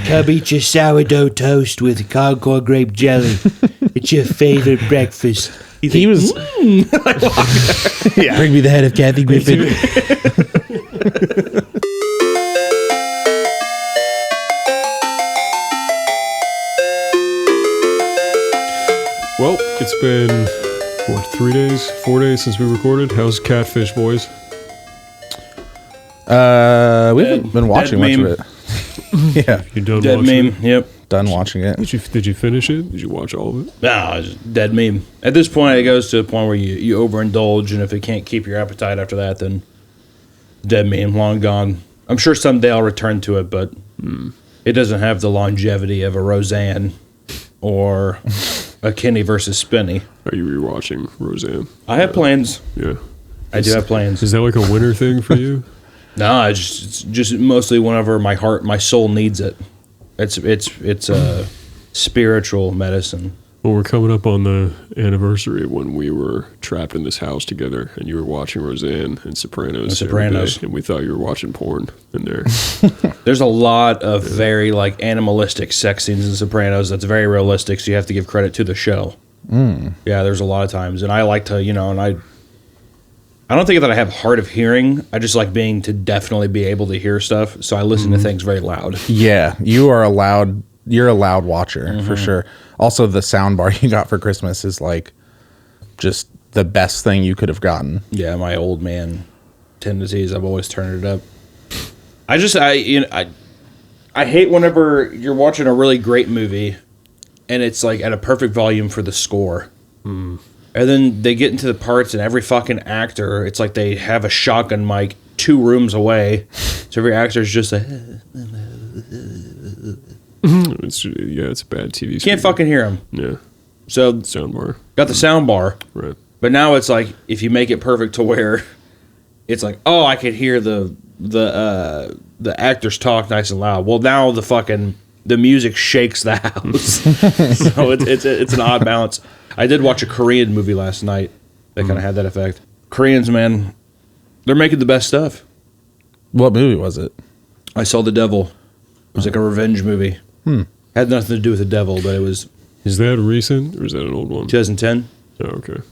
Come eat your sourdough toast with Concord grape jelly. It's your favorite breakfast. He was... Yeah. Bring me the head of Kathy Griffin. Well, it's been, 4 days since we recorded. How's Catfish, boys? We haven't been watching much of it. Yeah. You done Dead watching meme, it? yep. Done watching it. Did you finish it? Did you watch all of it? No, it's just dead meme. At this point, it goes to a point where you overindulge, and if it can't keep your appetite after that, then dead meme, long gone. I'm sure someday I'll return to it, but it doesn't have the longevity of a Roseanne or a Kenny versus Spinny. Are you rewatching Roseanne? I have plans. Yeah. I do have plans. Is that like a winter thing for you? No, it's just mostly whenever my soul needs it. It's a spiritual medicine. Well, we're coming up on the anniversary of when we were trapped in this house together, and you were watching Roseanne and Sopranos. every day, and we thought you were watching porn in there. There's a lot of very like animalistic sex scenes in Sopranos that's very realistic, so you have to give credit to the show. Yeah, there's a lot of times, and I like to, and I don't think that I have hard of hearing. I just like being to definitely be able to hear stuff, so I listen to things very loud. Yeah, you're a loud watcher for sure. Also, the sound bar you got for Christmas is like just the best thing you could have gotten. Yeah, my old man tendencies. I've always turned it up. I hate whenever you're watching a really great movie and it's like at a perfect volume for the score. And then they get into the parts and every fucking actor, it's like they have a shotgun mic 2 rooms away. So every actor's just like... It's a bad TV. Can't speaker. fucking hear them. Yeah. So Soundbar. got the sound bar. Right. But now it's like if you make it perfect to where it's like, oh, I could hear the actors talk nice and loud. Well, now the music shakes the house. So it's an odd balance. I did watch a Korean movie last night that kind of had that effect. Koreans, man, they're making the best stuff. What movie was it? I saw The Devil. It was like a revenge movie. Had nothing to do with the devil, but it was... Is that recent or is that an old one? 2010. Oh, okay.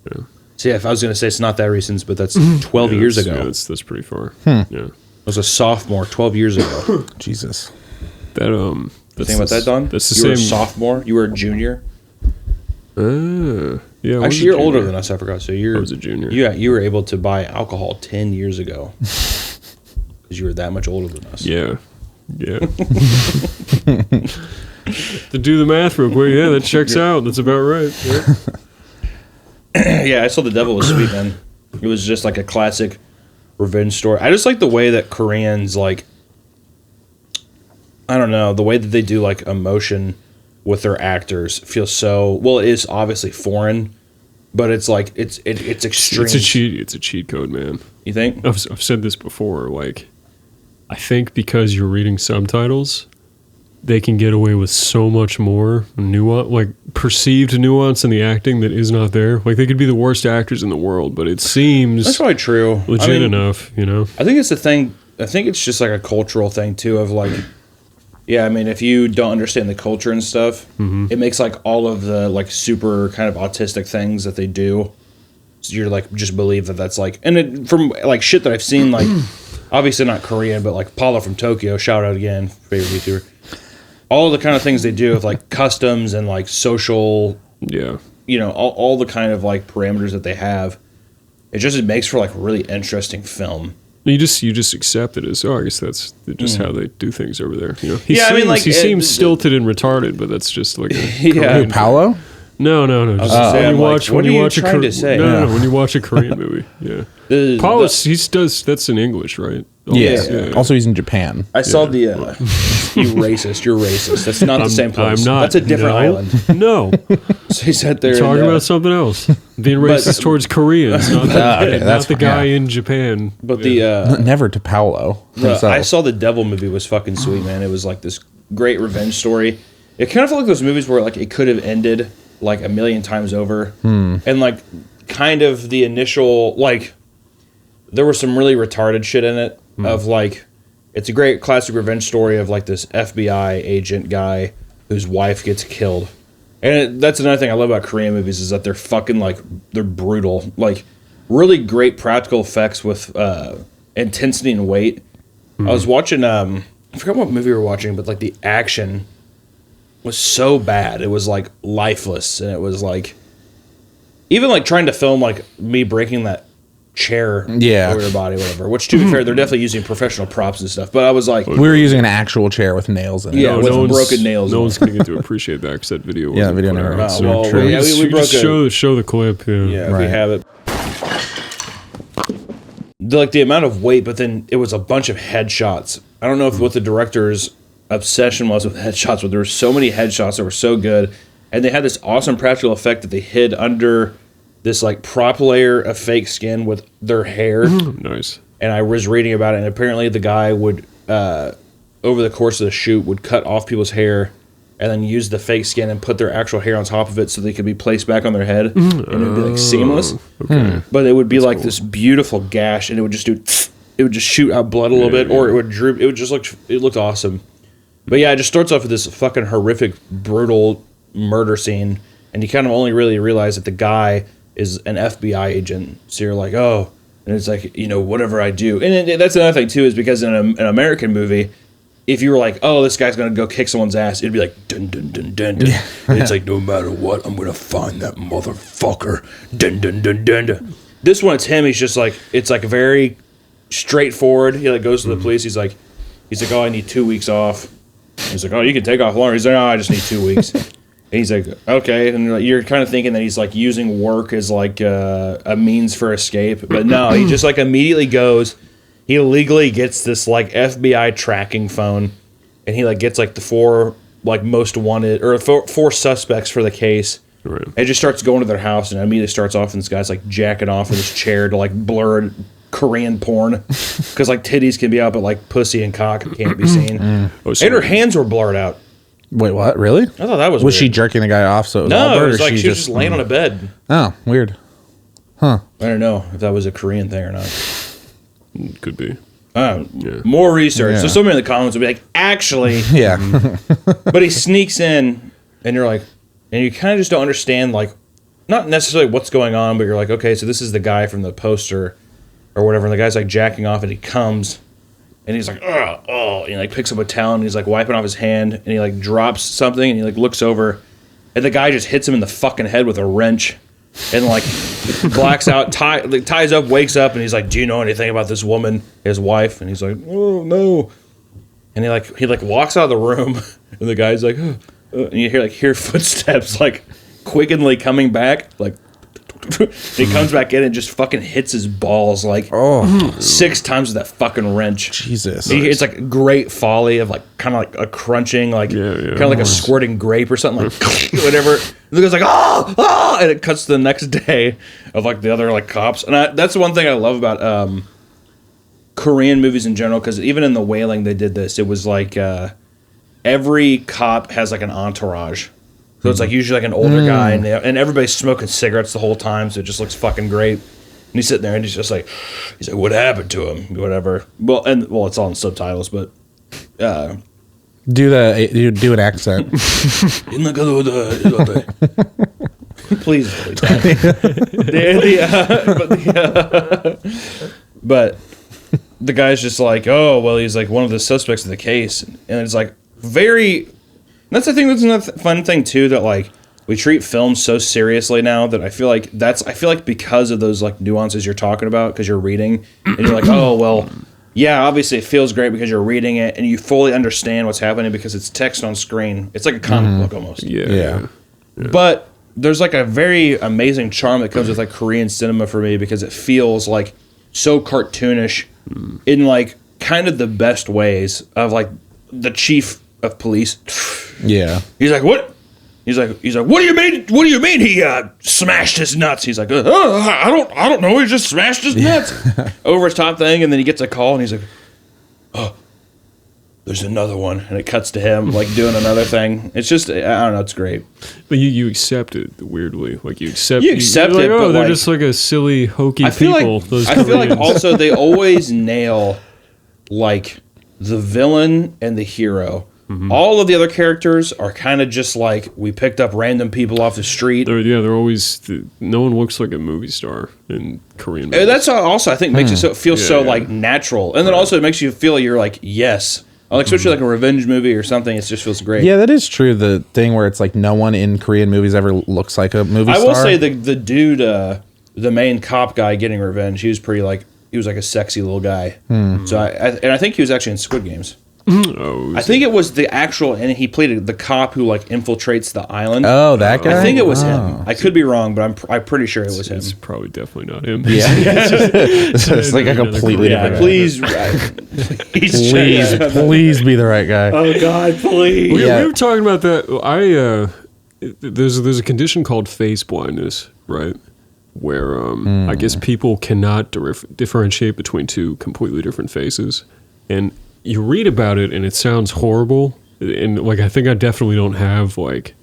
Yeah. So yeah, if I was going to say it's not that recent, but that's 12 years ago. Yeah, that's pretty far. Yeah. I was a sophomore 12 years ago. Jesus. That Think about that, Don? That's the you same. were a sophomore? You were a junior? Yeah. Actually, you're older than us, I forgot. So I was a junior. Yeah, you were able to buy alcohol 10 years ago. Because you were that much older than us. Yeah. Yeah. To do the math real quick, yeah, that checks out. That's about right. Yeah. Yeah, I saw The Devil was sweet, man. It was just like a classic revenge story. I just like the way that Koreans, like, I don't know, the way that they do, like, emotion with their actors feels so, well, it is obviously foreign, but it's like, it's extreme. It's a cheat code, man. You think? I've said this before, like, I think because you're reading subtitles, they can get away with so much more nuance, like perceived nuance in the acting that is not there. Like they could be the worst actors in the world, but it seems That's probably true. legit enough, I think it's the thing. I think it's just like a cultural thing too. Of like, yeah, I mean, if you don't understand the culture and stuff, it makes like all of the like super kind of autistic things that they do. So you're like just believe that that's like, and it, from like shit that I've seen, like obviously not Korean, but like Paula from Tokyo, shout out again, favorite YouTuber. All the kind of things they do with like customs and like social, all the kind of like parameters that they have. It makes for like really interesting film. You just accept it as, I guess that's just how they do things over there. He seems stilted and retarded, but that's just like Korean Paolo? No. Just when you watch when you watch a Korean movie, Paolo, that's in English, right? Yeah. Also, he's in Japan. I saw the. You racist. You're racist. That's not the same place. I'm not. That's a different island. No. So he sat there. Talking about something else. Being racist towards Koreans, not the guy in Japan. But never to Paolo. I saw the Devil movie was fucking sweet, man. It was like this great revenge story. It kind of felt like those movies where like it could have ended like a million times over, and like kind of the initial like there was some really retarded shit in it of like it's a great classic revenge story of like this FBI agent guy whose wife gets killed. And that's another thing I love about Korean movies is that they're fucking like, they're brutal. Like, really great practical effects with intensity and weight. I was watching, I forgot what movie we were watching, but like the action was so bad. It was like lifeless. And it was like, even like trying to film like me breaking that chair over your body, whatever. Which, to be fair, they're definitely using professional props and stuff. But I was like, We were using an actual chair with nails in it. Yeah, with broken nails. No one's gonna get to appreciate that because that video. Yeah, wasn't video put never. out, so well, true. yeah, we broke just show the clip. Yeah, yeah, Right. we have it. The amount of weight, but then it was a bunch of headshots. I don't know if what the director's obsession was with headshots, but there were so many headshots that were so good, and they had this awesome practical effect that they hid under this like prop layer of fake skin with their hair. Nice. And I was reading about it, and apparently the guy would, over the course of the shoot, would cut off people's hair and then use the fake skin and put their actual hair on top of it so they could be placed back on their head, and it would be like seamless. Okay. But it would be like this beautiful gash, and it would just do, it would just shoot out blood a little bit, or it would droop. It would just look, it looked awesome. But yeah, it just starts off with this fucking horrific, brutal murder scene, and you kind of only really realize that the guy is an FBI agent. So you're like, oh, and it's like, you know, whatever I do. And that's another thing too, is because in an American movie, if you were like, oh, this guy's gonna go kick someone's ass, it'd be like, dun dun dun dun dun. And it's like, no matter what, I'm gonna find that motherfucker. Dun dun dun dun dun. This one, it's him. He's just like, it's like very straightforward. He like goes to the police. He's like, oh, I need 2 weeks off. He's like, oh, you can take off longer. He's like, oh, I just need 2 weeks. And he's like, okay. And you're kind of thinking that he's like using work as like a means for escape. But no, he just like immediately goes, he illegally gets this like FBI tracking phone, and he like gets like the four like most wanted, or four suspects for the case. Right. And just starts going to their house, and immediately starts off, and this guy's like jacking off in his chair to like blur Korean porn. Because like titties can be out, but like pussy and cock can't be seen. And her hands were blurred out. Wait, what? Really? I thought that was Was she weird. jerking the guy off? So it was all No, it blurred, was or like she was just laying on a bed. Oh, weird. I don't know if that was a Korean thing or not. Could be. More research. Yeah. So somebody in the comments will be like, actually, Yeah. but he sneaks in, and you're like, and you kind of just don't understand, like, not necessarily what's going on, but you're like, okay, so this is the guy from the poster or whatever, and the guy's like jacking off, and he comes, and he's like, oh, and he like picks up a towel, and he's like wiping off his hand, and he like drops something, and he like looks over, and the guy just hits him in the fucking head with a wrench, and like blacks out, ties up, wakes up, and he's like, do you know anything about this woman, his wife? And he's like, oh no. And he walks out of the room, and the guy's like, and you hear footsteps like quickenly coming back, like he comes back in and just fucking hits his balls like 6 times with that fucking wrench. Jesus. It's like a great folly of like kind of like a crunching, like kind of like a squirting grape or something, like whatever. And the guy's like, oh, and it cuts to the next day of like the other like cops. And that's the one thing I love about Korean movies in general, because even in The Wailing they did this. It was like every cop has like an entourage. So it's like usually like an older guy, and everybody's smoking cigarettes the whole time, so it just looks fucking great. And he's sitting there, and he's like, what happened to him? Whatever. Well, it's all in subtitles, but Do an accent. please delete that. But the guy's just like, oh, well, he's like one of the suspects in the case, and it's like very. That's the thing. That's another fun thing too. That like we treat films so seriously now that I feel like because of those like nuances you're talking about, because you're reading and you're like, oh well, yeah, obviously it feels great because you're reading it and you fully understand what's happening because it's text on screen. It's like a comic book almost. Yeah. But there's like a very amazing charm that comes with like Korean cinema for me, because it feels like so cartoonish in like kind of the best ways of like the chief of police. Yeah. He's like, what? He's like, what do you mean? What do you mean he smashed his nuts? He's like, I don't know. He just smashed his nuts over his top thing, and then he gets a call, and he's like, oh, there's another one, and it cuts to him like doing another thing. It's just, I don't know, it's great. But you accept it weirdly, like you accept it, like, but they're like, just like a silly hokey I feel people. like also they always nail like the villain and the hero. All of the other characters are kind of just like we picked up random people off the street. They're always no one looks like a movie star in Korean movies. That's also I think makes it feel so like natural, and then also it makes you feel like you're like yes, like especially like a revenge movie or something. It just feels great. Yeah, that is true. The thing where it's like no one in Korean movies ever looks like a movie star. I will say the dude, the main cop guy getting revenge, he was pretty like he was like a sexy little guy. So I think he was actually in Squid Games. I think it was the actual, and he played the cop who like infiltrates the island. Oh, that guy. I think it was him. I could be wrong, but I'm pretty sure it was him. It's probably definitely not him. Yeah, it's like a completely different. Please Please be the right guy. Oh God, please. We were talking about that. There's a condition called face blindness, right? Where I guess people cannot differentiate between two completely different faces, and you read about it and it sounds horrible, and like I think I definitely don't have like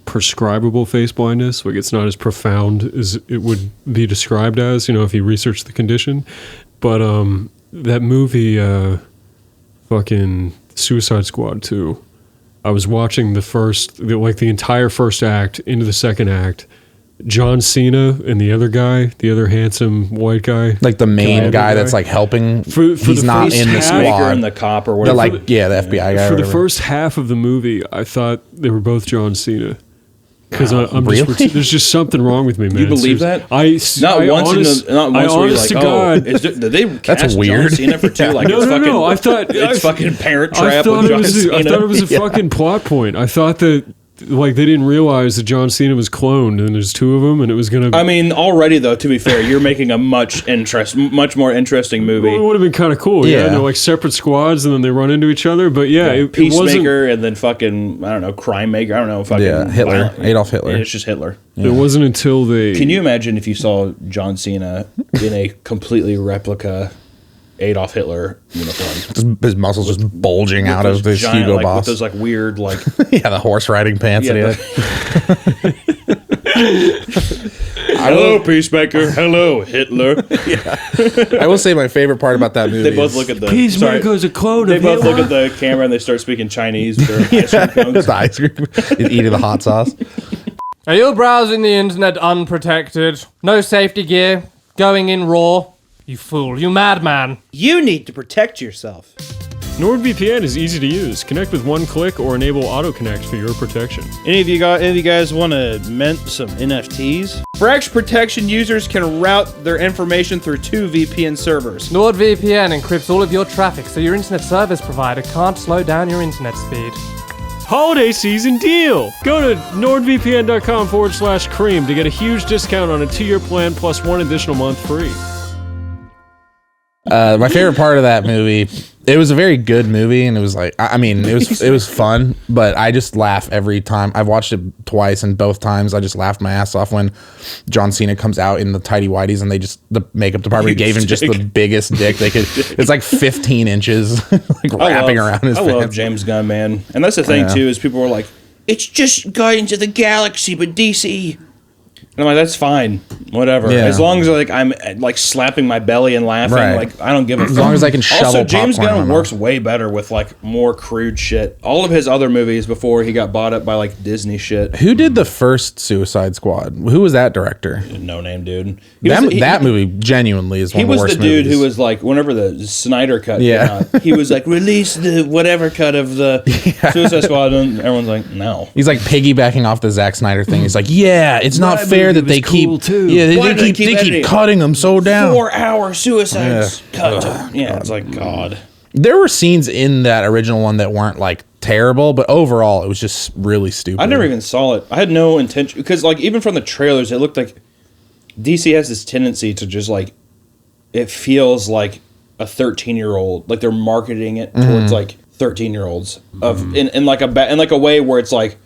prescribable face blindness. Like it's not as profound as it would be described as, if you research the condition. But that movie, fucking Suicide Squad 2, I was watching the entire first act into the second act. John Cena and the other handsome white guy, like the main guy that's like helping. He's not in the squad. And the cop or whatever. The FBI guy. For the first half of the movie, I thought they were both John Cena. Because I'm really? there's just something wrong with me, man. You believe that? Not once where you're like, God, did they cast that's weird. John Cena for two? Like No. I thought it's fucking Parent Trap with John Cena. I thought it was a fucking plot point. I thought that like they didn't realize that John Cena was cloned and there's two of them and it was gonna. I mean, already though, to be fair, you're making a much more interesting movie. Well, it would have been kind of cool, yeah. They're like separate squads and then they run into each other, but it Peacemaker and then fucking I don't know, Crime Maker. I don't know, fucking Hitler, Adolf Hitler. It's just Hitler. Yeah. It wasn't until they. Can you imagine if you saw John Cena in a completely replica Adolf Hitler uniform? His muscles just bulging out of his giant, Hugo Boss. With those like weird like the horse riding pants. Hello, Peacemaker. Hello, Hitler. I will say my favorite part about that movie. They both look at the Peacemaker's a clone. They both look at the camera and they start speaking Chinese with their ice cream cones. The ice cream. He's eating the hot sauce. Are you browsing the internet unprotected? No safety gear? Going in raw? You fool, you madman. You need to protect yourself. NordVPN is easy to use. Connect with one click or enable auto-connect for your protection. Any of you guys want to mint some NFTs? For extra protection, users can route their information through 2 VPN servers. NordVPN encrypts all of your traffic so your internet service provider can't slow down your internet speed. Holiday season deal! Go to nordvpn.com/cream to get a huge discount on a 2-year plan plus 1 additional month free. My favorite part of that movie, it was a very good movie, and it was like, it was fun, but I just laugh every time. I've watched it twice, and both times I just laughed my ass off when John Cena comes out in the tighty whities, and the makeup department gave him just the biggest dick they could. It's like 15 inches, like wrapping around his I pants. love James Gunn, man, and that's the thing too is people were like, it's just Guardians of the Galaxy, but DC. And I'm like, that's fine, whatever. Yeah. As long as I'm like slapping my belly and laughing, like I don't give a fuck. As long as I can shovel Also, James popcorn Gunn works way better with like more crude shit. All of his other movies before he got bought up by like Disney shit. Who did the first Suicide Squad? Who was that director? No name dude. That movie genuinely is one of the worst movies. He was the dude who was like, whenever the Snyder cut came out, he was like, release the whatever cut of the Suicide Squad, and everyone's like, no. He's like piggybacking off the Zack Snyder thing. He's like, it's not fair that they keep. Yeah, they keep cutting them so down. 4-hour suicides cut. It's like God. There were scenes in that original one that weren't like terrible, but overall it was just really stupid. I never even saw it. I had no intention because like even from the trailers, it looked like DC has this tendency to just like it feels like a 13-year-old. Like they're marketing it towards like 13-year-olds in like a way where it's like.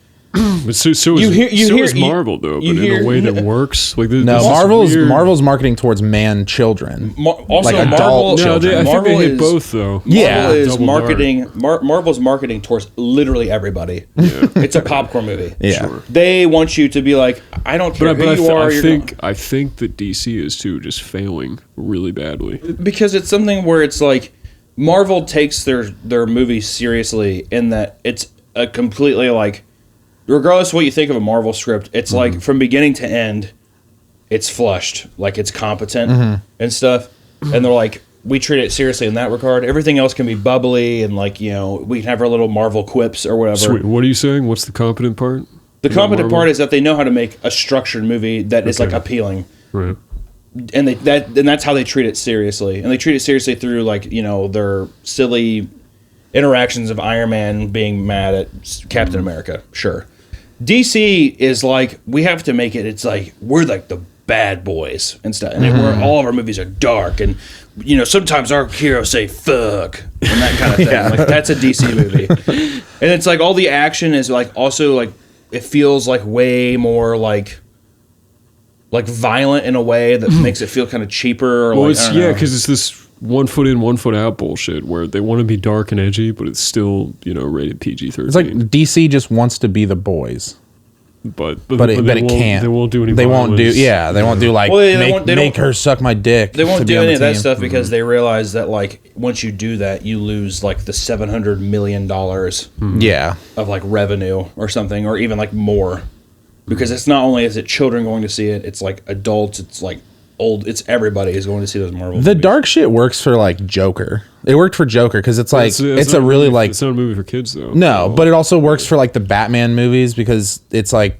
But so is Marvel though, but in a way that works. Like Marvel's marketing towards children, also like adult children. I think they hit both though. Marvel is marketing. Marvel's marketing towards literally everybody. Yeah. It's a popcorn movie. Yeah, sure. They want you to be like, I don't care who you are. I think that DC is too just failing really badly because it's something where it's like Marvel takes their movies seriously in that it's a completely like, regardless of what you think of a Marvel script, it's like from beginning to end, it's flushed, like it's competent and stuff. And they're like, we treat it seriously in that regard. Everything else can be bubbly and like, you know, we can have our little Marvel quips or whatever. Sweet. What are you saying? What's the competent part? The competent part is that they know how to make a structured movie that is like appealing. Right. And that's how they treat it seriously. And they treat it seriously through like, you know, their silly interactions of Iron Man being mad at Captain America. Sure. DC is like, we have to make it, it's like, we're like the bad boys and stuff. And all of our movies are dark. And, you know, sometimes our heroes say fuck and that kind of thing. Like, that's a DC movie. And it's like all the action is like also like, it feels like way more like violent in a way that makes it feel kind of cheaper. Or well, like, it's, because it's this 1 foot in, 1 foot out bullshit where they want to be dark and edgy, but it's still, you know, rated PG-13. It's like DC just wants to be the boys. But it can't. They won't do any. They won't do. Yeah, they won't do like make her suck my dick. They won't to do be on any the of that team. stuff because they realize that like once you do that, you lose like the $700 million Yeah, of like revenue or something, or even like more, because it's not only is it children going to see it, it's like adults, it's like old, it's everybody is going to see those Marvel. the movies. dark shit works for like Joker. It worked for Joker because it's like it's a not really movie, like it's not a movie for kids though. no, but it also works for like the Batman movies because it's like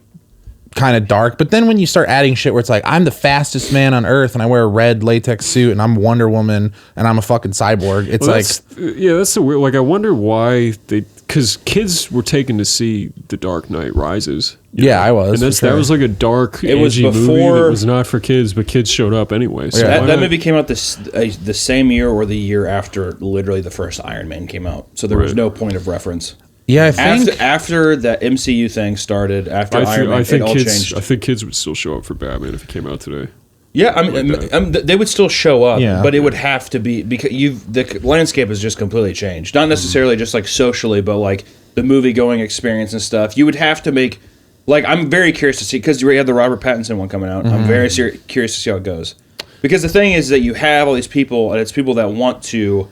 kind of dark. But then when you start adding shit where it's like I'm the fastest man on earth and I wear a red latex suit and I'm Wonder Woman and I'm a fucking cyborg, it's Well, like that's the weird. Like I wonder why because kids were taken to see The Dark Knight Rises. yeah, I was. And that was like a dark, It was edgy movie before- that was not for kids, but kids showed up anyway. So Yeah. why That not- movie came out the same year or the year after literally the first Iron Man came out, so there was Right. no point of reference. yeah, I think After that MCU thing started, after Iron Man, it all changed. I think kids would still show up for Batman if it came out today. Yeah, I mean, they would still show up, Yeah. but it would have to be because the landscape has just completely changed. Not necessarily just like socially, but like the movie going experience and stuff. You would have to make like I'm very curious to see because you already have the Robert Pattinson one coming out. I'm very curious to see how it goes because the thing is that you have all these people and it's people that want to.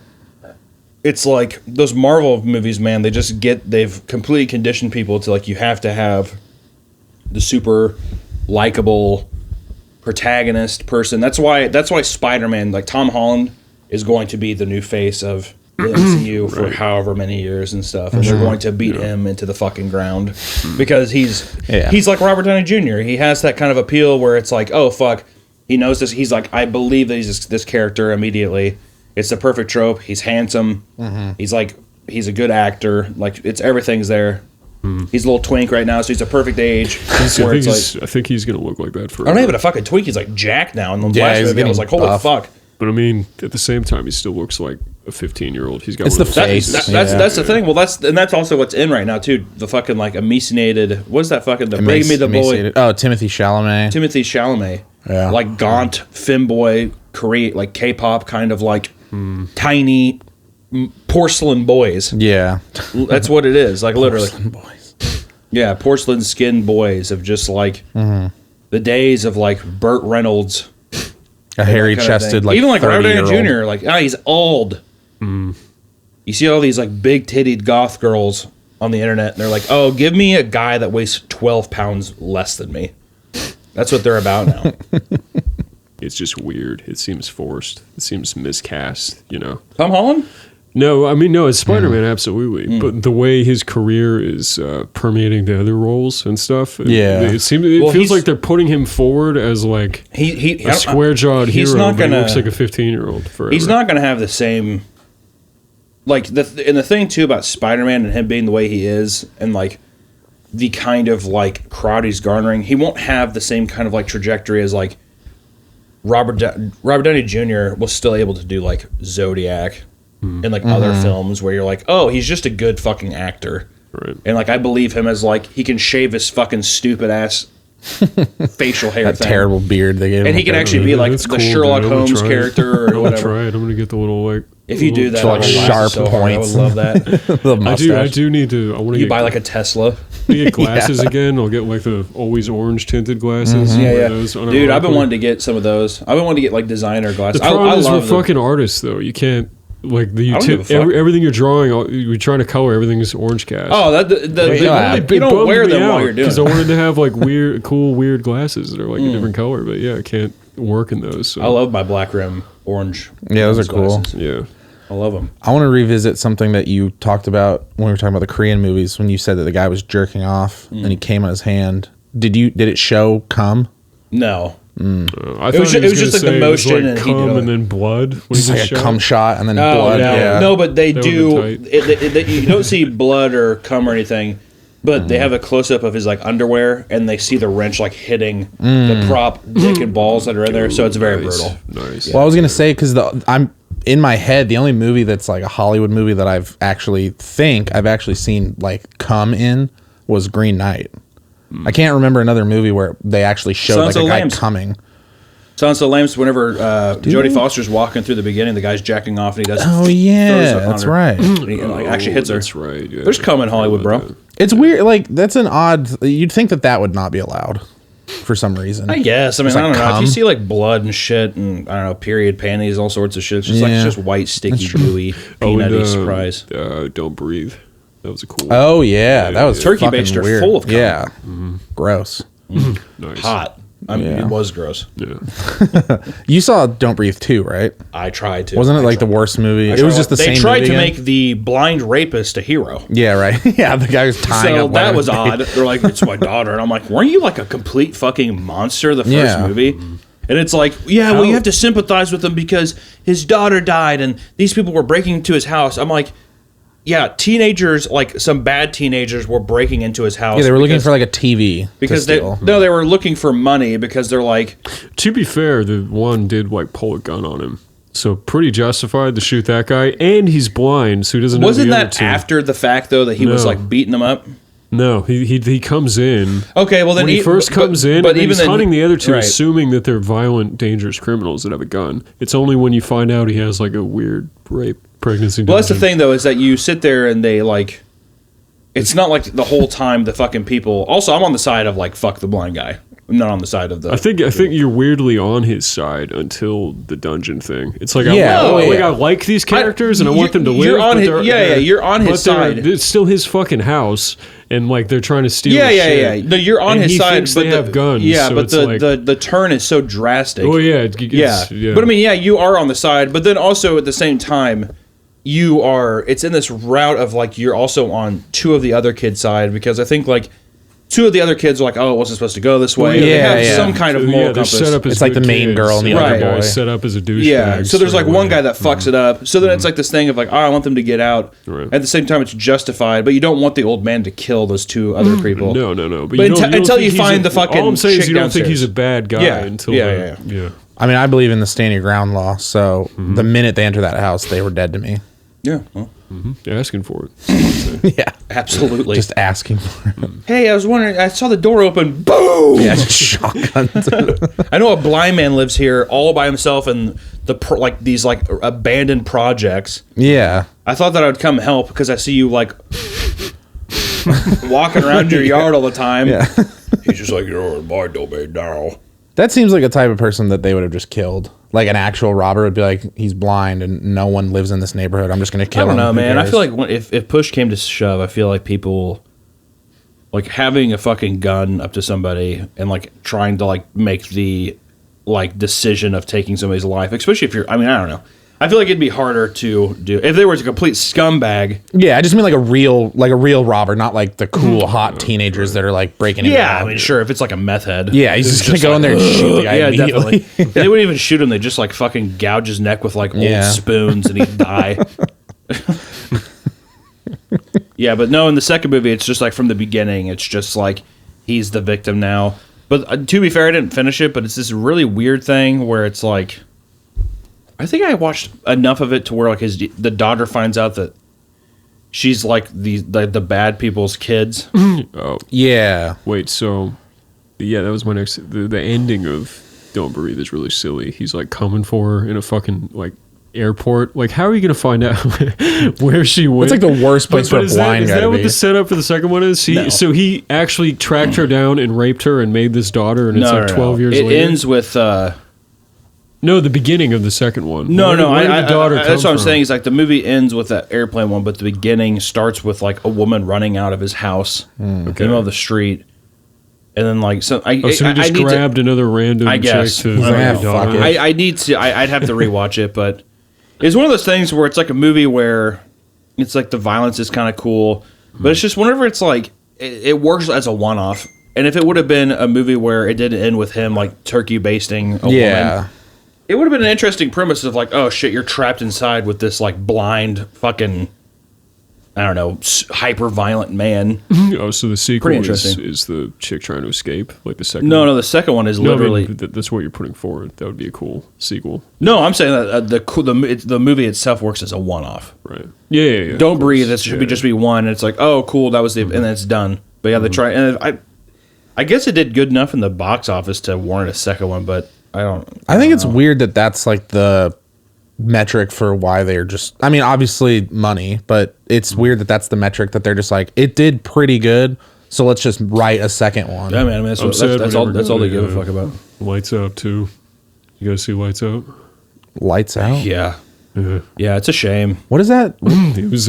It's like those Marvel movies, man. They've completely conditioned people to like you have to have the super likable protagonist person. That's why Spider-Man, like Tom Holland, is going to be the new face of the MCU for however many years and stuff, and they're going to beat him into the fucking ground because he's like Robert Downey Jr. He has that kind of appeal where it's like, oh fuck, he knows this. He's like, I believe that he's this character immediately. It's the perfect trope. He's handsome. He's a good actor. Like everything's there. He's a little twink right now, so he's a perfect age. I think he's gonna look like that forever. I don't even a fucking twink. He's like Jack now. And the Yeah, last he's movie, I was like, getting holy buff. fuck. But I mean, at the same time, he still looks like a 15-year-old. He's got It's one the of those face. faces. That's the thing. Well, that's also what's in right now too. The fucking like emaciated. What's that fucking the Bring Me the Boy? Emaciated. Oh, Timothy Chalamet. Timothy Chalamet. Yeah. Like gaunt femboy, Korean like K-pop kind of like tiny porcelain boys. Yeah, That's what it is. Like literally. Porcelain boys. Yeah, porcelain skinned boys of just like the days of like Burt Reynolds. A hairy chested like even like Robert Downey 30-year-old. Jr. Like he's old. You see all these like big tittied goth girls on the internet, and they're like, "Oh, give me a guy that weighs 12 pounds less than me." That's what they're about now. It's just weird. It seems forced. It seems miscast. You know. Tom Holland? No, I mean, no, it's Spider-Man, absolutely. But the way his career is permeating the other roles and stuff, Yeah. it Well, feels like they're putting him forward as like He a square-jawed he's hero, not but he gonna- looks like a 15-year-old forever. He's not going to have the same. Like the thing too about Spider-Man and him being the way he is, and like the kind of like crowd he's garnering, he won't have the same kind of like trajectory as like Robert Downey Jr. was still able to do like Zodiac and like other films where you're like, oh, he's just a good fucking actor. Right. And like I believe him as like he can shave his fucking stupid ass facial hair That thing. terrible beard they gave him. And he can actually be like That's the cool, Sherlock dude. I'm gonna Holmes try it. character I'm or gonna whatever. try it. I'm gonna get the little like. If you do that, So, like, I will laugh sharp so hard. points. I would love that. the mustache. I do need to. I want to You get, buy like a Tesla. get glasses again. I'll get like the always orange tinted glasses. Yeah, Wear yeah. those Dude, I've been unironically. wanting to get some of those. I've been wanting to get like designer glasses. The problem I is love we're them. fucking artists, though. You can't. like the don't give a fuck. everything you're drawing, you're trying to color everything's orange cast. Oh, you don't wear them while you're doing because I it. wanted to have like weird glasses that are like a different color, but yeah, I can't work in those. So. I love my black rim orange. Yeah, those are cool. glasses. Yeah. I love them. I want to revisit something that you talked about when we were talking about the Korean movies. When you said that the guy was jerking off and he came on his hand. Did it show cum? No. I It was just like the motion and he did cum it. and then blood. When It's he like gets a shot. cum shot and then Oh, blood. no. Yeah. No, but they That do. would've been You don't see blood or cum or anything, but they have a close up of his like underwear, and they see the wrench like hitting the prop dick and balls that are in there. So it's very Nice. brutal. Nice. Well, I was gonna say because I'm in my head the only movie that's like a Hollywood movie that I've actually seen like cum in was Green Knight. I can't remember another movie where they actually showed Silence like of a the guy Lambs. coming. Silence of the Lambs. Whenever Jodie Foster's walking through the beginning, the guy's jacking off, and he does. Oh throws yeah, up on that's her. right. And he like, actually hits her. That's right. Yeah. There's cum in Hollywood, bro. It's weird. Like that's an odd. You'd think that would not be allowed for some reason. I guess. I mean, It's I like don't know. If cum. you see like blood and shit, and I don't know, period panties, all sorts of shit. It's just like Yeah. it's just white, sticky, gooey, peanutty surprise. Don't breathe. That was a cool. Oh yeah, that was Turkey fucking based are weird. full of cum. Yeah, gross. Nice. Hot. I mean, Yeah. it was gross. Yeah. You saw Don't Breathe 2, right? I tried to. Wasn't it like the worst movie? It was just the same. They tried movie to again? make the blind rapist a hero. Yeah, right. Yeah, the guy was tying So up. that women. was odd. They're like, it's my daughter. And I'm like, weren't you like a complete fucking monster the first Yeah. movie? And it's like, yeah, well, you have to sympathize with him because his daughter died and these people were breaking into his house. I'm like, yeah, teenagers, like some bad teenagers were breaking into his house. Yeah, they were looking for like a TV. because to they steal. they were looking for money because they're like, To be fair, the one did like pull a gun on him, so pretty justified to shoot that guy, and he's blind, so he doesn't. wasn't know the that other two. after the fact though that he was No. like beating them up? No, he comes in. Okay, well then When he first comes in, and then he's hunting the other two, right. assuming that they're violent, dangerous criminals that have a gun. It's only when you find out he has like a weird rape pregnancy. Well, that's the dungeon. thing, though, is that you sit there and they, like... It's not like the whole time the fucking people... Also, I'm on the side of, like, fuck the blind guy. I'm not on the side of the... I think you're weirdly on his side until the dungeon thing. It's like Yeah, I like these characters and I want them to live. You're on but his, they're- yeah, you're on his side. It's still his fucking house, and like they're trying to steal. Yeah, his yeah, shit. yeah. No, you're on And his he side, thinks but they have guns. Yeah, so but it's like, the turn is so drastic. oh yeah, Yeah. But I mean, yeah, you are on the side, but then also at the same time, it's in this route of like you're also on two of the other kids' side because I think like two of the other kids are like, oh, it wasn't supposed to go this way. Yeah, They have yeah. some kind of So, moral they're compass. set up as It's like good the main kids, girl and the other other guy boy. set up as a douchebag. Yeah, so there's like straight one away. guy that fucks it up. So then it's like this thing of like, oh, I want them to get out. Right. At the same time, it's justified, but you don't want the old man to kill those two other people. No. But you don't until think you he's find the fucking all I'm saying is chick you don't think downstairs. he's a bad guy Yeah. until Yeah. I mean, I believe in the stand your ground law. So the minute they enter that house, they were dead to me. Yeah, well, You're asking for it. Yeah, absolutely. just asking for it. Hey, I was wondering. I saw the door open. Boom! Yeah, just shotguns. I know a blind man lives here all by himself in these abandoned projects. Yeah. I thought that I would come help because I see you like walking around your yard all the time. Yeah. He's just like, you're in my domain now. That seems like a type of person that they would have just killed. Like an actual robber would be like, he's blind and no one lives in this neighborhood. I'm just going to kill I him. don't know, Who man. I cares? feel like if push came to shove, I feel like people like having a fucking gun up to somebody and like trying to like make the like decision of taking somebody's life, especially if you're. I mean, I don't know. I feel like it'd be harder to do if they were a complete scumbag. Yeah, I just mean like a real robber, not like the cool hot teenagers that are like breaking into Yeah, I the- mean, sure, if it's like a meth head. Yeah, he's just gonna go in there and shoot the guy Yeah, immediately. definitely. They wouldn't even shoot him. They just like fucking gouge his neck with like old Yeah. spoons and he'd die. Yeah, but no, in the second movie, it's just like from the beginning, it's just like he's the victim now. But to be fair, I didn't finish it, but it's this really weird thing where it's like, I think I watched enough of it to where like the daughter finds out that she's like the bad people's kids. Oh, Yeah. wait. So, yeah, that was my next. The ending of Don't Breathe is really silly. He's like coming for her in a fucking like airport. Like, how are you gonna find out where she went? It's like the worst place for a is blind is guy that to what be. the setup for the second one is? So he actually tracked her down and raped her and made this daughter, and it's like 12 years It later. ends with No, the beginning of the second one. No, Where no, did the daughter come that's what I'm from? saying. Is like the movie ends with that airplane one, but the beginning starts with like a woman running out of his house in the middle of the street, and then like so. So he just grabbed another random I guess. chick to I fuck don't the know. daughter. Fuck it. I need to. I'd have to rewatch it, but it's one of those things where it's like a movie where it's like the violence is kind of cool, but it's just whenever it's like it works as a one-off. And if it would have been a movie where it didn't end with him like turkey basting a woman, it would have been an interesting premise of like, oh shit, you're trapped inside with this like blind fucking, I don't know, hyper violent man. Oh, so the sequel Pretty interesting. is the chick trying to escape, like the second. No, the second one is No, literally. I mean, that's what you're putting forward. That would be a cool sequel, No, I'm saying that the movie itself works as a one-off. right? Yeah. Don't of breathe. course. It should be just be one. And it's like, oh, cool, that was the, and then it's done. But yeah, they try, and I guess it did good enough in the box office to warrant a second one. But I think it's weird that that's like the metric for why they're just. I mean, obviously money, but it's weird that that's the metric that they're just like it did pretty good, so let's just write a second one. Yeah, man. I mean, I'm sad that's we're all. never That's all they gonna, give a fuck about. Lights Out too. You guys see Lights Out? Lights out. Yeah, yeah. It's a shame. What is that? It was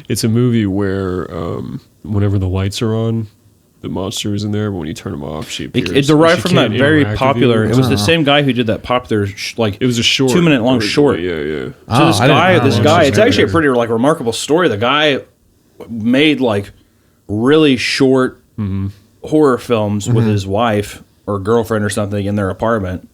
it's a movie where whenever the lights are on, the monster is in there, but when you turn them off, she appears. It derived She from that can't very interact with you. popular. It was the same guy who did that popular like. It was a short, 2-minute long short. Yeah. So Oh, this I didn't guy, know. this I guy, just it's heard actually a it. pretty like remarkable story. The guy made like really short horror films with his wife or girlfriend or something in their apartment,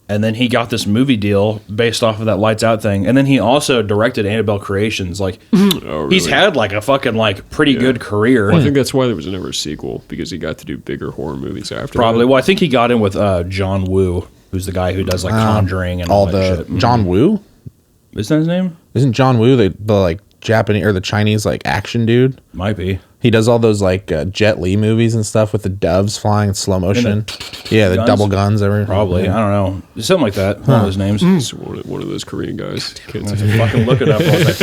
and then he got this movie deal based off of that Lights Out thing. And then he also directed Annabelle Creations. Like Oh, really? he's had like a fucking like pretty good career. Well, I think that's why there was never a sequel, because he got to do bigger horror movies after. Probably. that. Well, I think he got in with John Woo, who's the guy who does like Conjuring and all, All that the shit. John Woo. Isn't that his name? Isn't John Woo the like Japanese or the Chinese like action dude? Might be. He does all those like Jet Li movies and stuff with the doves flying in slow motion. Yeah, the guns? double guns. Probably. Yeah. I don't know. Something like that. One of those names. It's one of those Korean guys. Can't Let's say. fucking look it up. Unless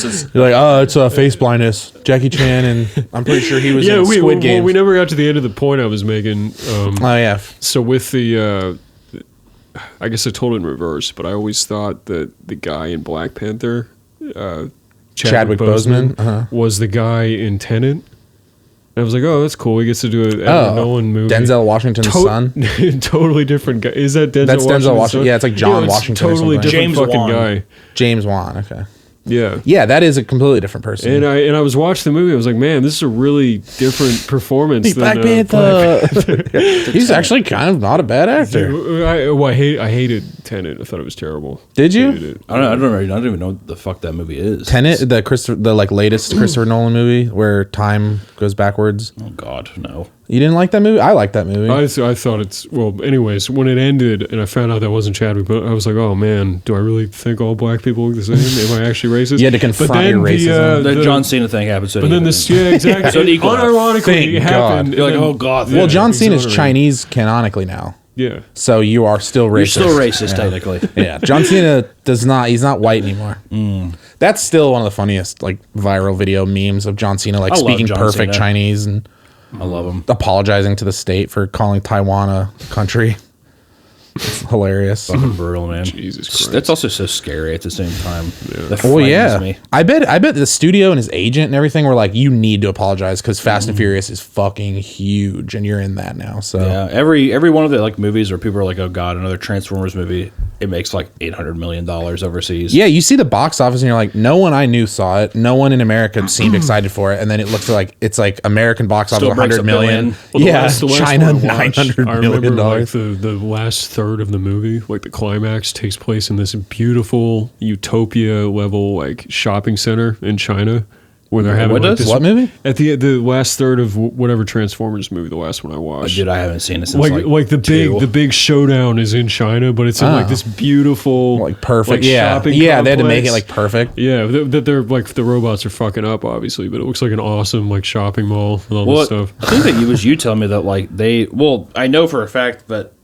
it's- You're like, oh, it's face blindness. Jackie Chan, and I'm pretty sure he was in Squid Game. we never got to the end of the point I was making. Oh yeah, So with the, I guess I told it in reverse, but I always thought that the guy in Black Panther, Chadwick Boseman, was the guy in Tenet. And I was like, oh, that's cool. He gets to do an Edward Nolan movie. Denzel Washington's son. Totally different guy. Is that Denzel That's Denzel Washington's Washington. son? Yeah, it's like John it's Washington or Totally something. different James fucking Wan. guy. James Wan. Okay. Yeah. Yeah, that is a completely different person. And I was watching the movie. I was like, man, this is a really different performance than Black Panther. He's actually kind of not a bad actor. I hated Tenet. I thought it was terrible. Did you? Hated it. I don't even know what the fuck that movie is. Tenet, the like latest Christopher Nolan movie where time goes backwards. Oh God, no. You didn't like that movie? I like that movie. I thought it's well. Anyways, when it ended and I found out that wasn't Chadwick, but I was like, "Oh man, do I really think all black people look the same? Am I actually racist?" You had to confront your racism. The John Cena thing happened. So But then this, yeah, exactly. So it equaled out. Unironically, Thank it happened. You're like, and oh then- God. well, John it's Cena's exonerated. Chinese canonically now, Yeah, so you are still racist. You're still racist, Yeah. technically. Yeah, John Cena does not. He's not white anymore. That's still one of the funniest like viral video memes of John Cena like I love speaking John perfect Cena. Chinese and I love him. apologizing to the state for calling Taiwan a country. It's hilarious. Fucking brutal, man. Jesus Christ. That's also so scary at the same time. That Oh frightens yeah, me. I bet the studio and his agent and everything were like, you need to apologize because Fast and Furious is fucking huge, and you're in that now. So Yeah, every one of the like movies where people are like, oh God, another Transformers movie. It makes like $800 million overseas. yeah, you see the box office and you're like, no one I knew saw it. No one in America seemed excited for it, and then it looks like it's like American box office Still breaks 100 a million. billion. Well, Yeah, the last China one I watched, $900 I remember million like dollars. the last third of the movie, like the climax takes place in this beautiful utopia level like shopping center in China, where they're having What like does? this What movie? at the last third of whatever Transformers movie, the last one I watched. Dude, I haven't seen it since like the two. big showdown is in China, but it's in like this beautiful Like perfect. like, yeah, shopping yeah. They had to make it complex. like perfect. Yeah, that they're like the robots are fucking up, obviously, but it looks like an awesome like shopping mall with all Well, this stuff. I think that you telling me that like I know for a fact, but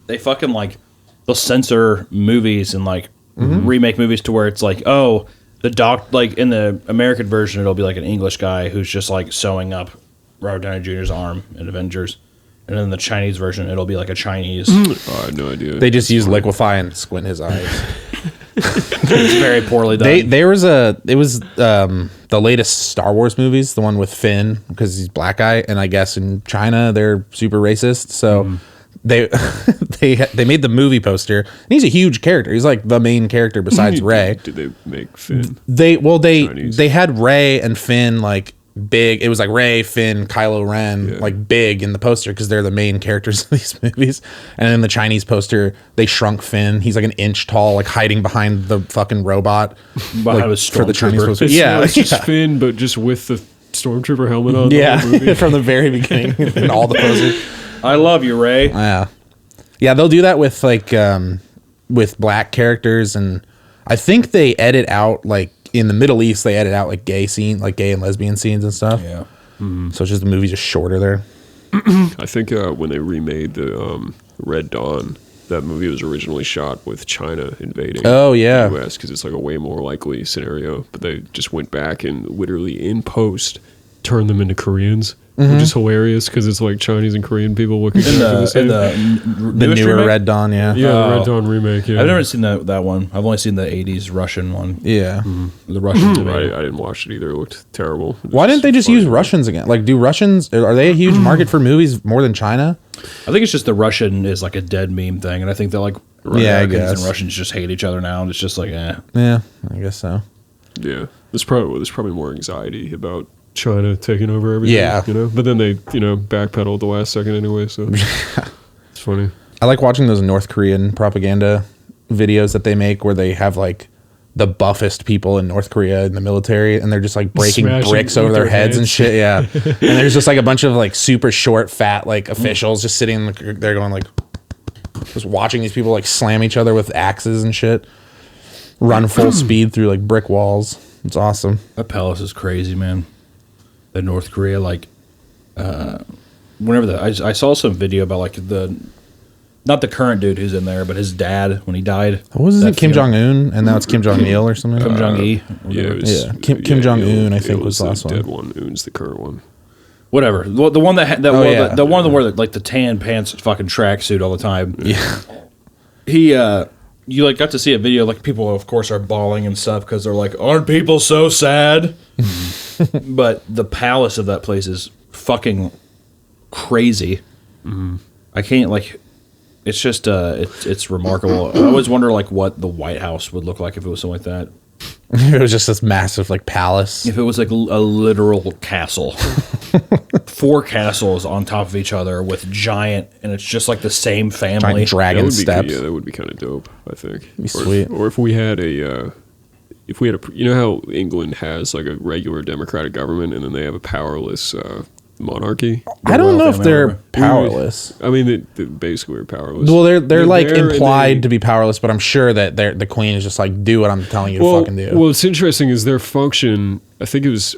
they fucking like they'll censor movies and like remake movies to where it's like, oh, the doc like in the American version it'll be like an English guy who's just like sewing up Robert Downey Jr.'s arm in Avengers, And then the Chinese version, it'll be like a Chinese. I had no idea. They just use liquefy and squint his eyes. It's very poorly done. It was the latest Star Wars movies, the one with Finn, because he's black guy, and I guess in China they're super racist. So they made the movie poster, and he's a huge character. He's like the main character besides Rey. Did they make Finn? They had Rey and Finn like big. It was like Rey, Finn, Kylo Ren, like big in the poster because they're the main characters of these movies. And in the Chinese poster, they shrunk Finn. He's like an inch tall, like hiding behind the fucking robot. Behind a for the Chinese stormtrooper. poster. It's just Finn, but just with the stormtrooper helmet on. The whole movie. From the very beginning in all the posters. I love you, Ray. Yeah, they'll do that with like with black characters, and I think they edit out like in the Middle East they edit out like gay and lesbian scenes and stuff. Yeah. So it's just the movie's just shorter there. I think when they remade the Red Dawn, that movie was originally shot with China invading. Oh yeah, the U.S. because it's like a way more likely scenario. But they just went back and literally in post turned them into Koreans. Which is hilarious because it's like Chinese and Korean people looking In the newer remake? Red Dawn. Yeah, the Red Dawn remake. Yeah, I've never seen that one. I've only seen the 80s Russian one. yeah. The Russians. I didn't watch it either. It looked terrible. Why didn't they just use Russians again? Like, do Russians are they a huge market for movies more than China? I think it's just the Russian is like a dead meme thing, and I think that like Yeah, I Americans guess. and Russians just hate each other now, and it's just like, Yeah, I guess so. Yeah, there's probably more anxiety about China taking over everything. Yeah. But then they backpedal at the last second anyway. So it's funny. I like watching those North Korean propaganda videos that they make where they have like the buffest people in North Korea in the military, and they're just like breaking Smashing bricks over with their their heads and heads. shit. Yeah, and there's just like a bunch of like super short, fat like officials just sitting there going like, just watching these people like slam each other with axes and shit, run full speed through like brick walls. It's awesome. that palace is crazy, man. The North Korea, like, whenever I saw some video about like not the current dude who's in there, but his dad when he died. What was That it? Kim funeral. Jong Un, and now it's Kim Jong Il or something. Kim Jong Il. Yeah, it was, Yeah, Kim Jong-un, I think, Il was the last the one. dead one. Un's the current one. Whatever. The one that Oh, wore yeah. the one that wore like the tan pants fucking tracksuit all the time. Yeah, He you like got to see a video like people of course are bawling and stuff because they're like, aren't people so sad? But the palace of that place is fucking crazy. I can't like. It's just it's remarkable. I always wonder like what the White House would look like if it was something like that. it was just this massive like palace. If it was like a literal castle, 4 castles on top of each other with giant, and it's just like the same family. Giant That dragon would be steps. that would be kind of dope. I think. Be sweet. Or if we had a. If we had you know how England has like a regular democratic government and then they have a powerless monarchy. I don't royal know if family they're member. powerless. I mean, they basically are powerless. Well, they're like there and implied they- to be powerless, but I'm sure that the queen is just like, do what I'm telling you to fucking do. Well, what's interesting is their function. I think it was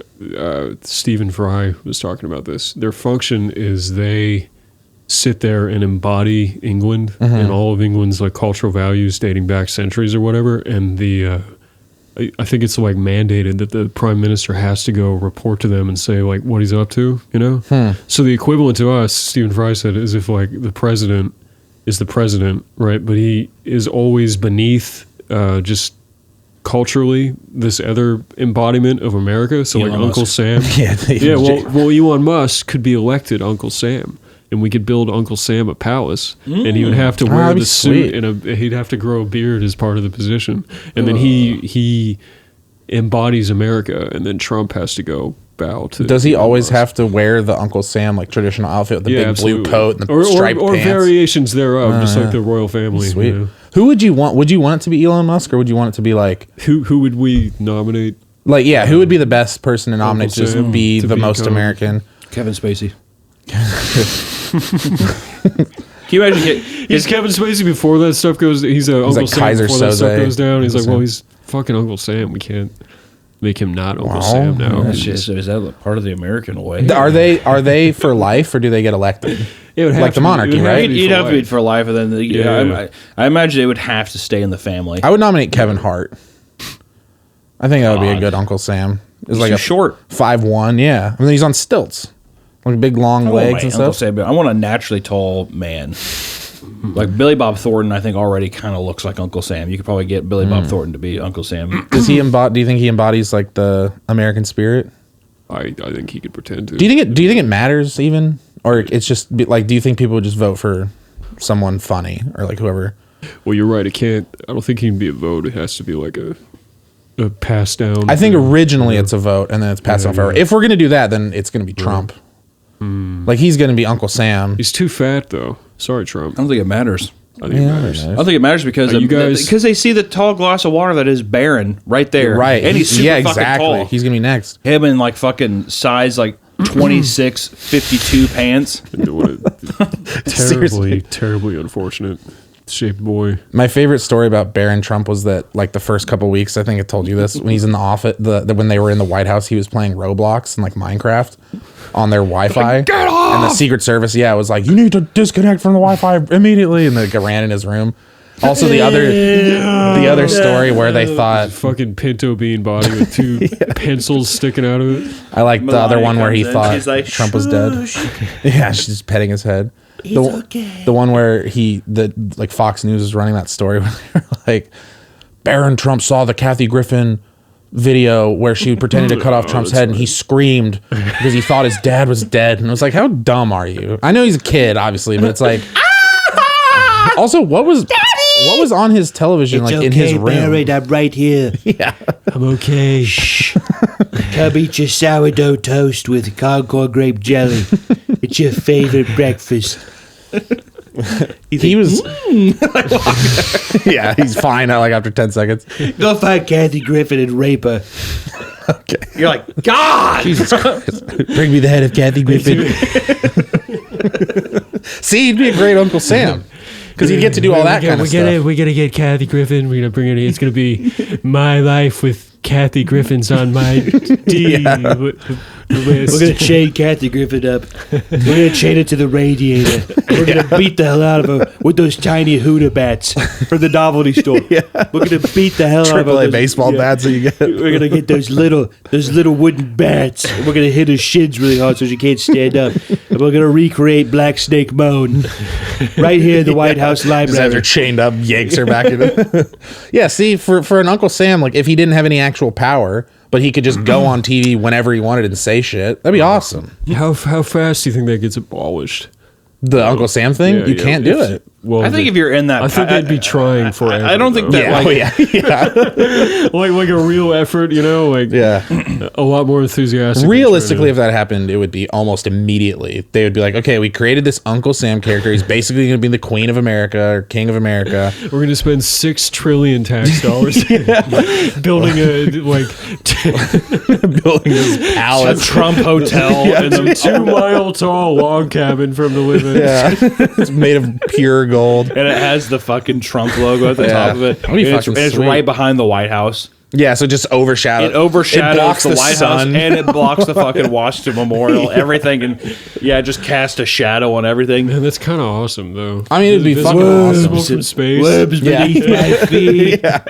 Stephen Fry was talking about this. Their function is they sit there and embody England and all of England's like cultural values dating back centuries or whatever. And I think it's like mandated that the prime minister has to go report to them and say like what he's up to, So the equivalent to us, Stephen Fry said, is if like the president is the president, right? But he is always beneath just culturally this other embodiment of America. So Elon like Uncle Musk. Sam. Yeah, Well, Elon Musk could be elected Uncle Sam. And we could build Uncle Sam a palace, and he would have to wear that'd be the suit, sweet. and he'd have to grow a beard as part of the position. And then he embodies America, and then Trump has to go bow to. Does he Elon always Musk. have to wear the Uncle Sam like traditional outfit with the big absolutely. blue coat and the or striped pants? variations thereof, just like the royal family? Sweet. you know? Who would you want? Would you want it to be Elon Musk, or would you want it to be like Who would we nominate? who would be the best person to nominate to just Sam be to the most become- American? Kevin Spacey. Can you imagine? He's Kevin Spacey before that stuff goes. He's Uncle like Sam Kaiser before that stuff Soze. goes down. He's Uncle like, well, Sam. he's fucking Uncle Sam. We can't make him not Uncle Well, Sam now. That's just, is that part of the American way? Are they for life, or do they get elected? It would have Like the to be- monarchy, it would have right? to be You'd for have to be life. for life, and then Yeah. I imagine they would have to stay in the family. I would nominate Kevin Hart. I think that would be a God. good Uncle Sam. It's He's like too a short. 5'1", yeah. I mean, he's on stilts. Like big long legs and Uncle stuff. Sam. I want a naturally tall man. Like Billy Bob Thornton, I think already kind of looks like Uncle Sam. You could probably get Billy Bob Thornton to be Uncle Sam. Does he do you think he embodies like the American spirit? I think he could pretend to. Do you think it matters even, or it's just like, do you think people would just vote for someone funny or like whoever? Well, you're right. I don't think he can be a vote. It has to be like a pass down. I think originally it's a vote and then it's passed on forever. If we're gonna do that, then it's gonna be Trump. Like he's gonna be Uncle Sam. He's too fat though. Sorry, I Trump. don't think it matters. I think it matters. I don't think it matters because you guys- because they see the tall glass of water that is Barron right there. Right. And he's super fucking exactly. tall. He's gonna be next. Him in like fucking size like 26, 52 pants. Seriously. Terribly unfortunate shaped boy. My favorite story about Barron Trump was that like the first couple weeks, I think I told you this, when he's in the office, when they were in the White House, he was playing Roblox and like Minecraft on their Wi-Fi. Like, get off! And the Secret Service, was like, you need to disconnect from the Wi-Fi immediately, and they ran in his room. Also, the other story where they thought Fucking pinto bean body with two pencils sticking out of it. I like the other one where he comes in, thought she's like, Trump was dead. Yeah, she's just petting his head. The one where like Fox News is running that story where they're like, Barron Trump saw the Kathy Griffin video where she pretended to cut off Trump's head and he screamed because he thought his dad was dead. And I was like, how dumb are you? I know he's a kid, obviously, but it's like, also, what was on his television, like in his room? Barrett, I'm right here. Yeah. I'm okay. Come eat your sourdough toast with Concord grape jelly. It's your favorite breakfast. He was, yeah, he's fine. Like after 10 seconds. Go find Kathy Griffin and rape her. Okay. You're like, God! Jesus Christ. Bring me the head of Kathy Griffin. See, he'd be a great Uncle Sam. Because he'd get to do all that kind of stuff. We're gonna get Kathy Griffin. We're gonna bring her in. It's gonna be my life with Kathy Griffin's on my D list. We're going to chain Kathy Griffin up. We're going to chain it to the radiator. We're going to beat the hell out of her with those tiny Huda bats from the novelty store. We're going to beat the hell out of her. AAA baseball bats that you get. We're going to get those little wooden bats. We're going to hit her shins really hard so she can't stand up. And we're going to recreate Black Snake Moan right here in the White House Just has her library. chained up, yanks her back in. Yeah, see, for an Uncle Sam, like if he didn't have any actual power, but he could just go on TV whenever he wanted and say shit, that'd be awesome. How fast do you think that gets abolished? The Uncle Sam thing, Yeah, you can't do it. Well, I think if you're in that... I think they'd be trying forever. I don't think though. that, like a real effort, like a lot more enthusiastic. Realistically, if that happened, it would be almost immediately. They would be like, okay, we created this Uncle Sam character. He's basically going to be the Queen of America or King of America. we're going to spend $6 trillion tax dollars building Building this palace. Trump hotel in the 2-mile tall log cabin for him to live in. Yeah. It's made of pure gold. and it has the fucking Trump logo at the top of it. That'd be And it's, fucking and it's sweet. right behind the White House. Yeah, so just overshadows. It overshadows blocks the the White sun. House and it blocks the fucking Washington Memorial, everything, and just cast a shadow on everything. Man, that's kind of awesome, though. I mean, it'd be fucking Visible awesome. from space. Webs beneath my feet. Yeah.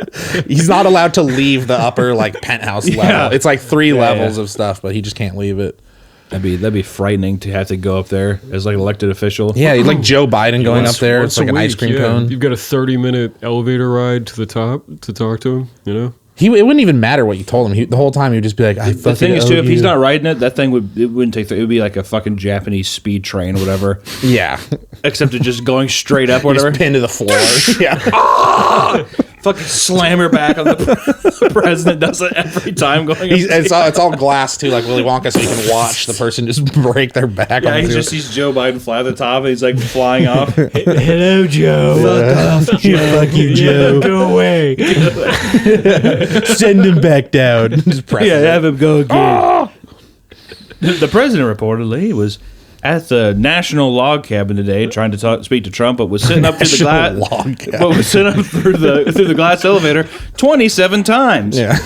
He's not allowed to leave the upper like penthouse level. It's like 3 levels of stuff, but he just can't leave it. That'd be frightening to have to go up there as like elected official. Yeah, he's like Joe Biden going up there. Once It's like a an ice week, cream cone. You've got a 30-minute elevator ride to the top to talk to him, It wouldn't even matter what you told him. The whole time he would just be like, I The thing is too, if he's not riding it, that thing wouldn't take. It would be like a fucking Japanese speed train or whatever. Yeah. Except it just going straight up, or whatever. Just pinned to the floor. Yeah. Fucking slam her back on the president does it every time going. It's all glass too, like Willy Wonka, so you can watch the person just break their back. Yeah, on he the just sees Joe Biden fly at the top, and he's like flying off. Hello, Joe. Fuck off, Joe. Fuck you, Joe. Go away. Send him back down. Just press it. Have him go again. The president reportedly was at the National Log Cabin today, trying to speak to Trump, but was sitting up through the glass. Log cabin. But was sitting up through the glass elevator 27 times. Yeah.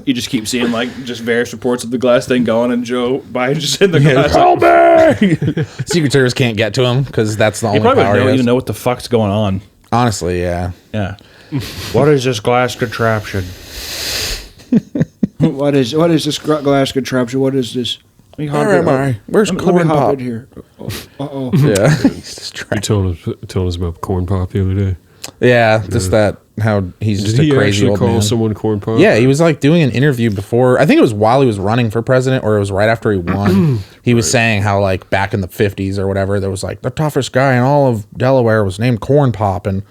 You just keep seeing like just various reports of the glass thing going, and Joe Biden just in the glass. Help me! Secret Service can't get to him because that's the He only probably power don't he has. even know what the fuck's going on. Honestly, yeah. Yeah. What is this glass contraption? What is this glass contraption? What is this? Where am I? Where's Corn Pop? Here. Yeah. He's just You trying. told us about Corn Pop the other day. Yeah, just that how he's just Did he a crazy actually old call man. someone Corn Pop? Yeah, he was like doing an interview before. I think it was while he was running for president, or it was right after he won. He was saying how like back in the 50s or whatever, there was like the toughest guy in all of Delaware was named Corn Pop, and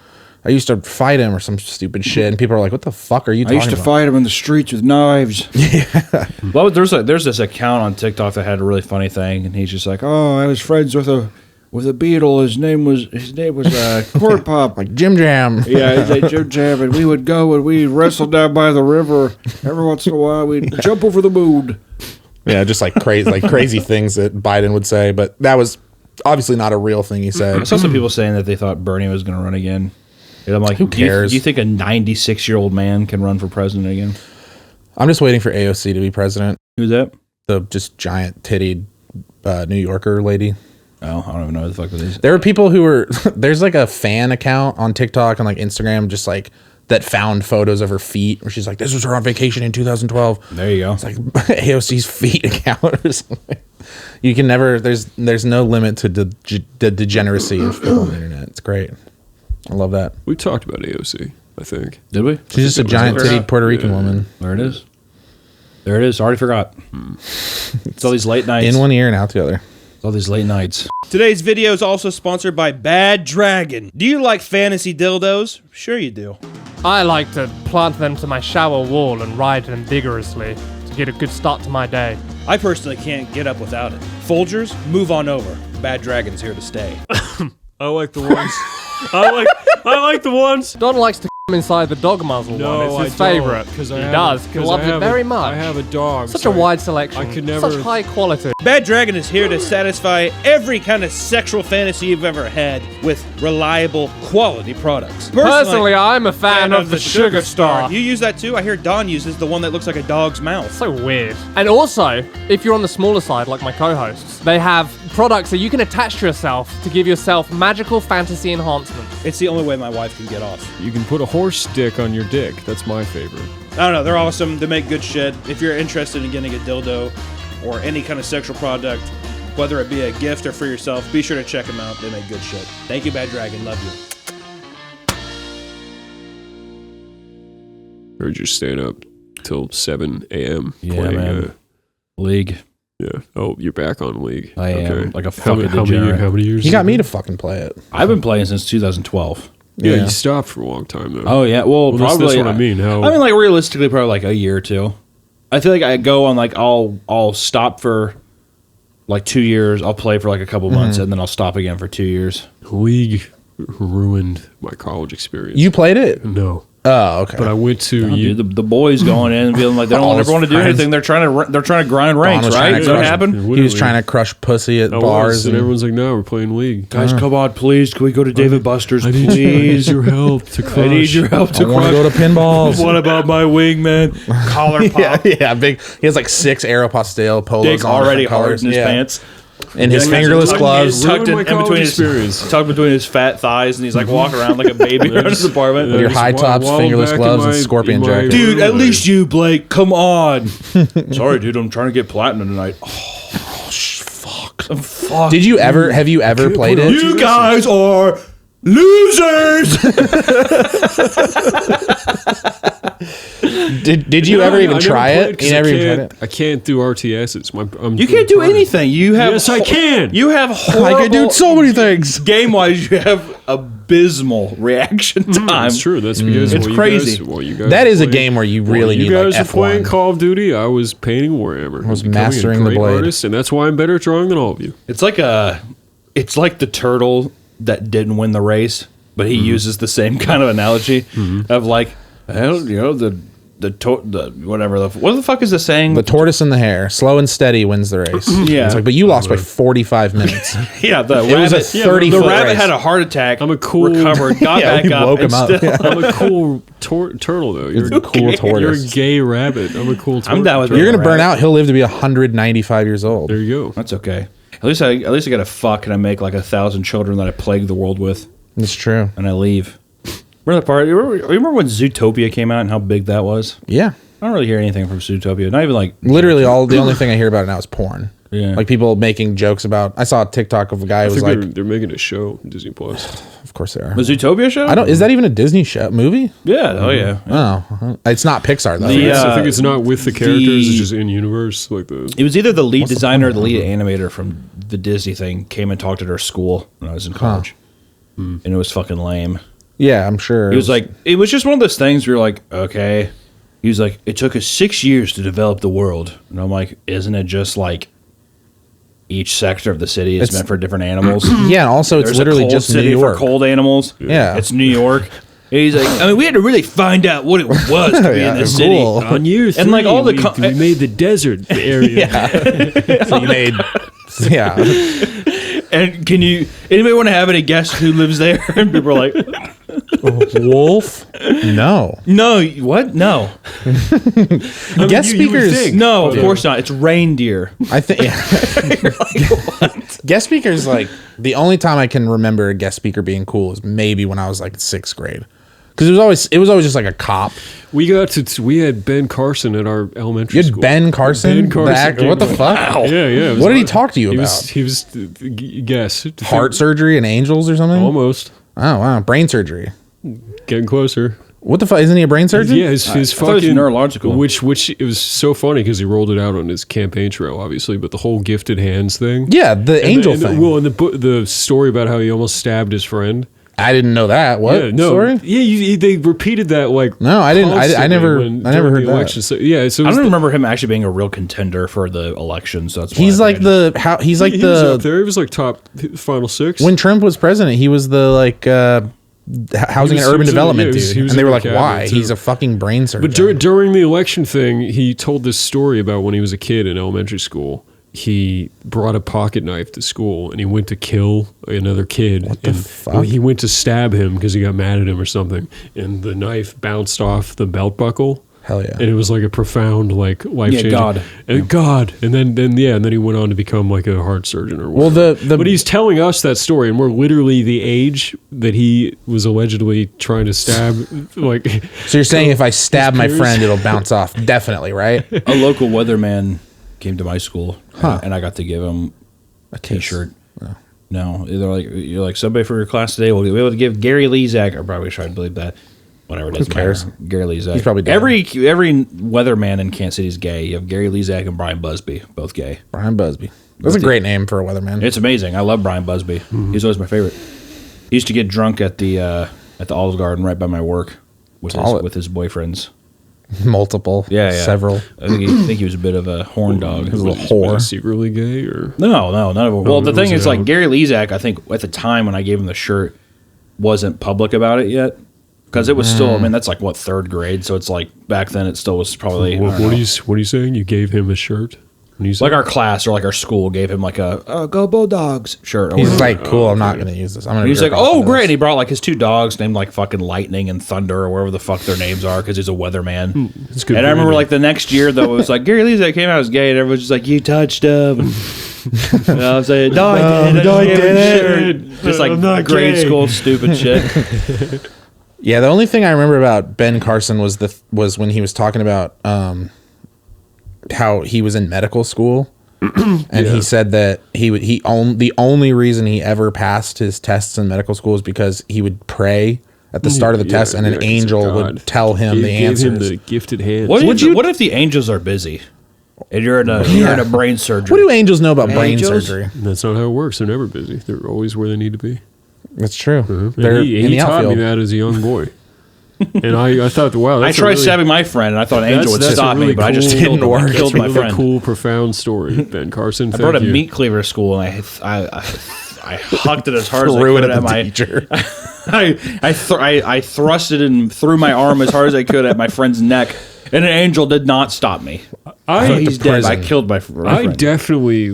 I used to fight him or some stupid shit. And people are like, "What the fuck are you talking about?" fight him in the streets with knives. Well, there's this account on TikTok that had a really funny thing, and he's just like, "Oh, I was friends with a Beatle. His name was Corn Pop." Like Jim Jam. Yeah, he's like Jim Jam, and we would go and we wrestle down by the river. Every once in a while, we'd jump over the moon. Yeah, just like crazy things that Biden would say, but that was obviously not a real thing he I said. saw some people saying that they thought Bernie was going to run again. And I'm like, Who cares? Do you think a 96-year-old man can run for president again? I'm just waiting for AOC to be president. Who's that? The just giant tittied New Yorker lady. Oh, I don't even know who the fuck that is. There were people who were there's like a fan account on TikTok and like Instagram just like that found photos of her feet where she's like, this was her on vacation in 2012. There you go. It's like AOC's feet account or something. You can never there's no limit to the degeneracy of people on the internet. It's great. I love that. We talked about AOC, I think. Did we? She's just a giant tittied Puerto Rican woman. There it is. There it is. Already forgot. It's all these late nights. In one ear and out the other. All these late nights. Today's video is also sponsored by Bad Dragon. Do you like fantasy dildos? Sure you do. I like to plant them to my shower wall and ride them vigorously to get a good start to my day. I personally can't get up without it. Folgers, move on over. Bad Dragon's here to stay. I like the ones. I like the ones. Don likes to come inside the dog muzzle No, one. It's his I don't, favorite. 'cause He I have does. a- He 'cause loves I it have very a- much. I have a dog. Such so a wide selection. I could never. Such high quality. Bad Dragon is here to satisfy every kind of sexual fantasy you've ever had with reliable, quality products. Personally, I'm a fan of the Sugar Star. You use that too? I hear Don uses the one that looks like a dog's mouth. So weird. And also, if you're on the smaller side, like my co-hosts, they have products that you can attach to yourself to give yourself magical fantasy enhancements. It's the only way my wife can get off. You can put a horse dick on your dick. That's my favorite. I don't know. They're awesome. They make good shit. If you're interested in getting a dildo or any kind of sexual product, whether it be a gift or for yourself, be sure to check them out. They make good shit. Thank you, Bad Dragon. Love you. Heard you're staying up till 7 a.m. Yeah, playing, man. League. Yeah. Oh, you're back on League. I am. Like a How fucking many degenerate. years? He has got it me been? to fucking play it. I've been playing since 2012. Yeah, Yeah. you stopped for a long time though. Oh yeah, well, Well, that's probably. what I mean. How? I mean, like realistically, probably like a year or two. I feel like I go on like I'll stop for like 2 years. I'll play for like a couple months, and then I'll stop again for 2 years. League ruined my college experience. You played it? No, Oh, okay. but I went to. Dude, the boys going in and feeling like they don't All ever his want to do friends. anything. They're trying to grind ranks, was right? trying to Is that what crush- happened? He was Literally. trying to crush pussy at I bars. was, and everyone's like, "No, we're playing League." Guys, come on, please. Can we go to David Buster's, I need please? your help to crush. I need your help I to want to crush. go to pinballs. What about my wingman? Collar pop. yeah, big. He has like 6 Aeropostale polos Dick on already different hard in his Yeah. pants. And his Yeah, fingerless tucked- gloves. Ruined tucked in my between college his experience. tucked between his fat thighs, and he's like walking around like a baby around his apartment. With your Just high tops, while fingerless back in gloves, and my- scorpion in my- jacket. Dude, at least you, Blake. Come on. Sorry, dude. I'm trying to get platinum tonight. Oh, Fuck. fuck. Have you ever played it? You guys are losers. Did you ever even try it? You never even tried it? I can't do RTSs. You can't do anything. You have. Yes, I can. You have horrible. I can do so many things. Game wise, you have abysmal reaction time. That's true. That's because It's while crazy. You guys That is a played- game where you while really you need guys like are playing F1. Call of Duty. I was painting Warhammer. I was mastering the blade. artist, and that's why I'm better at drawing than all of you. It's like the turtle that didn't win the race, but he uses the same kind of analogy of like, well, you know, the whatever what the fuck is the saying? The tortoise and the hare, slow and steady wins the race. Yeah. It's like, but you lost by 45 minutes. yeah, the It was a rabbit. 30 the foot rabbit race. had a heart attack. I'm a cool- recovered, got Yeah, back we up, woke and him up. still. I'm a cool turtle, though. You're a cool You're a tortoise. gay rabbit. I'm a cool turtle. I'm down with You're being gonna a burn rabbit. out. He'll live to be 195 years old. There you go. That's okay. At least I got to fuck and I make like 1,000 children that I plague the world with, That's true. and I leave. Remember the part? You remember when Zootopia came out and how big that was? Yeah. I don't really hear anything from Zootopia. Not even like Literally, the only thing I hear about it now is porn. Yeah. Like people making jokes about. I saw a TikTok of a guy I who was think like, they're making a show on Disney Plus. of course they are. The Zootopia show? I don't. Is that even a Disney show movie? Yeah. Oh yeah. Oh, it's not Pixar though. The, right? I think it's not with the characters; the- it's just in universe. Like the It was either the lead designer or the lead animator from the Disney thing came and talked at our school when I was in college, and it was fucking lame. Yeah, I'm sure. It was like it was just one of those things where you're like, okay. He was like, it took us 6 years to develop the world, and I'm like, isn't it just like each sector of the city is It's- meant for different animals? yeah, and also it's There's literally a cold just New city York. for cold animals. Yeah. It's New York. And he's like, I mean, we had to really find out what it was to be Yeah, in this cool. city. on year And, like, all the we made the desert area. So you made. Yeah. And can you anybody want to have any guess who lives there? And people are like, Wolf? No. no, what? No, Guest speakers. no, of course not. It's reindeer. I think. Yeah. Guest speakers, like the only time I can remember a guest speaker being cool is maybe when I was like in 6th grade, because it was always just like a cop. We had Ben Carson at our elementary You had school. Ben Carson. Ben Carson The actor? What the fuck? Yeah, yeah. it was What did he like- talk to you he about? He was guess Heart surgery and angels or something? almost Oh wow, brain surgery. getting closer. What the fuck? Isn't he a brain surgeon? Yeah, his thought it was fucking neurological. Which it was so funny because he rolled it out on his campaign trail, obviously. But the whole gifted hands thing. Yeah, the angel and thing. Well, and the story about how he almost stabbed his friend. I didn't know that. What? Yeah, no, Sorry? yeah, they repeated that like. No, I didn't. I constantly never when- heard during the that. election. So, yeah, so it I was don't the- remember him actually being a real contender for the election. So that's why He's I like think he's like he was up the there. He was like top final 6. when Trump was president, he was the like housing He was- and urban he was in- development yeah, he was- dude. he was And they in were the like, cabinet, why? too. He's a fucking brain surgeon. But during the election thing, he told this story about when he was a kid in elementary school. He brought a pocket knife to school and he went to kill another kid. What the fuck? He went to stab him because he got mad at him or something. And the knife bounced off the belt buckle. Hell yeah. And it was like a profound, like life changing. God. And God. And then he went on to become like a heart surgeon or Well, whatever. But he's telling us that story, and we're literally the age that he was allegedly trying to stab. Like, so you're saying if I stab my peers? friend, it'll bounce off? Definitely, right? a local weatherman came to my school, and I got to give him a T-shirt. No, they're like, you're like, somebody for your class today will be able to give Gary Lezak. I probably should believe that. Whatever, it doesn't cares? matter. Gary Lezak. He's probably dead. every weatherman in Kansas City is gay. You have Gary Lezak and Brian Busby, both gay. Brian Busby. That's a great name for a weatherman. It's amazing. I love Brian Busby. He's always my favorite. He used to get drunk at the Olive Garden right by my work with Solid. his boyfriends. Multiple. Yeah, Several. I think he was a bit of a horn dog. He was a little was whore. he secretly gay or? No, none of them. Well, the it thing was is, like out. Gary Lezak, I think at the time when I gave him the shirt, wasn't public about it yet because it was still. I mean, that's like what 3rd grade, so it's like back then it still was probably. What are you saying? You gave him a shirt? When you Like our class or like our school gave him like a "Go Bulldogs" shirt. Or He's whatever. like, cool, I'm not going to use this. I'm gonna He's jerk like, off oh to great! this." And he brought like his 2 dogs named like fucking Lightning and Thunder or whatever the fuck their names are because he's a weatherman. It's good. And I remember branding. like the next year though, it was like Gary Lezak came out as gay, and everyone's just like, "You touched him." And I was like, "No, I didn't. no, I just gave him didn't. shit." Just like I'm not grade gay. school stupid shit. Yeah, the only thing I remember about Ben Carson was when he was talking about how he was in medical school, and he said that the only reason he ever passed his tests in medical school is because he would pray at the start of the test, and an he's a angel god. would tell him the Gave him answers. the gifted hands. What if the angels are busy, and you're in a brain surgery? What do angels know about brain Angels? surgery? That's not how it works. They're never busy. They're always where they need to be. That's true. And They're he in the taught me outfield. that as a young boy. And I thought, wow, I that's tried a really, stabbing my friend, and I thought an angel would that's a stop me, really but I just cool- killed him. I work. killed That's a my really friend. cool, profound story, Ben Carson. I brought a thank you. meat cleaver to school, and I hucked it as hard as I Threw could it at the my teacher. I thrust it and threw my arm as hard as I could at my friend's neck, and an angel did not stop me. He's dead. I prison. killed my I friend. definitely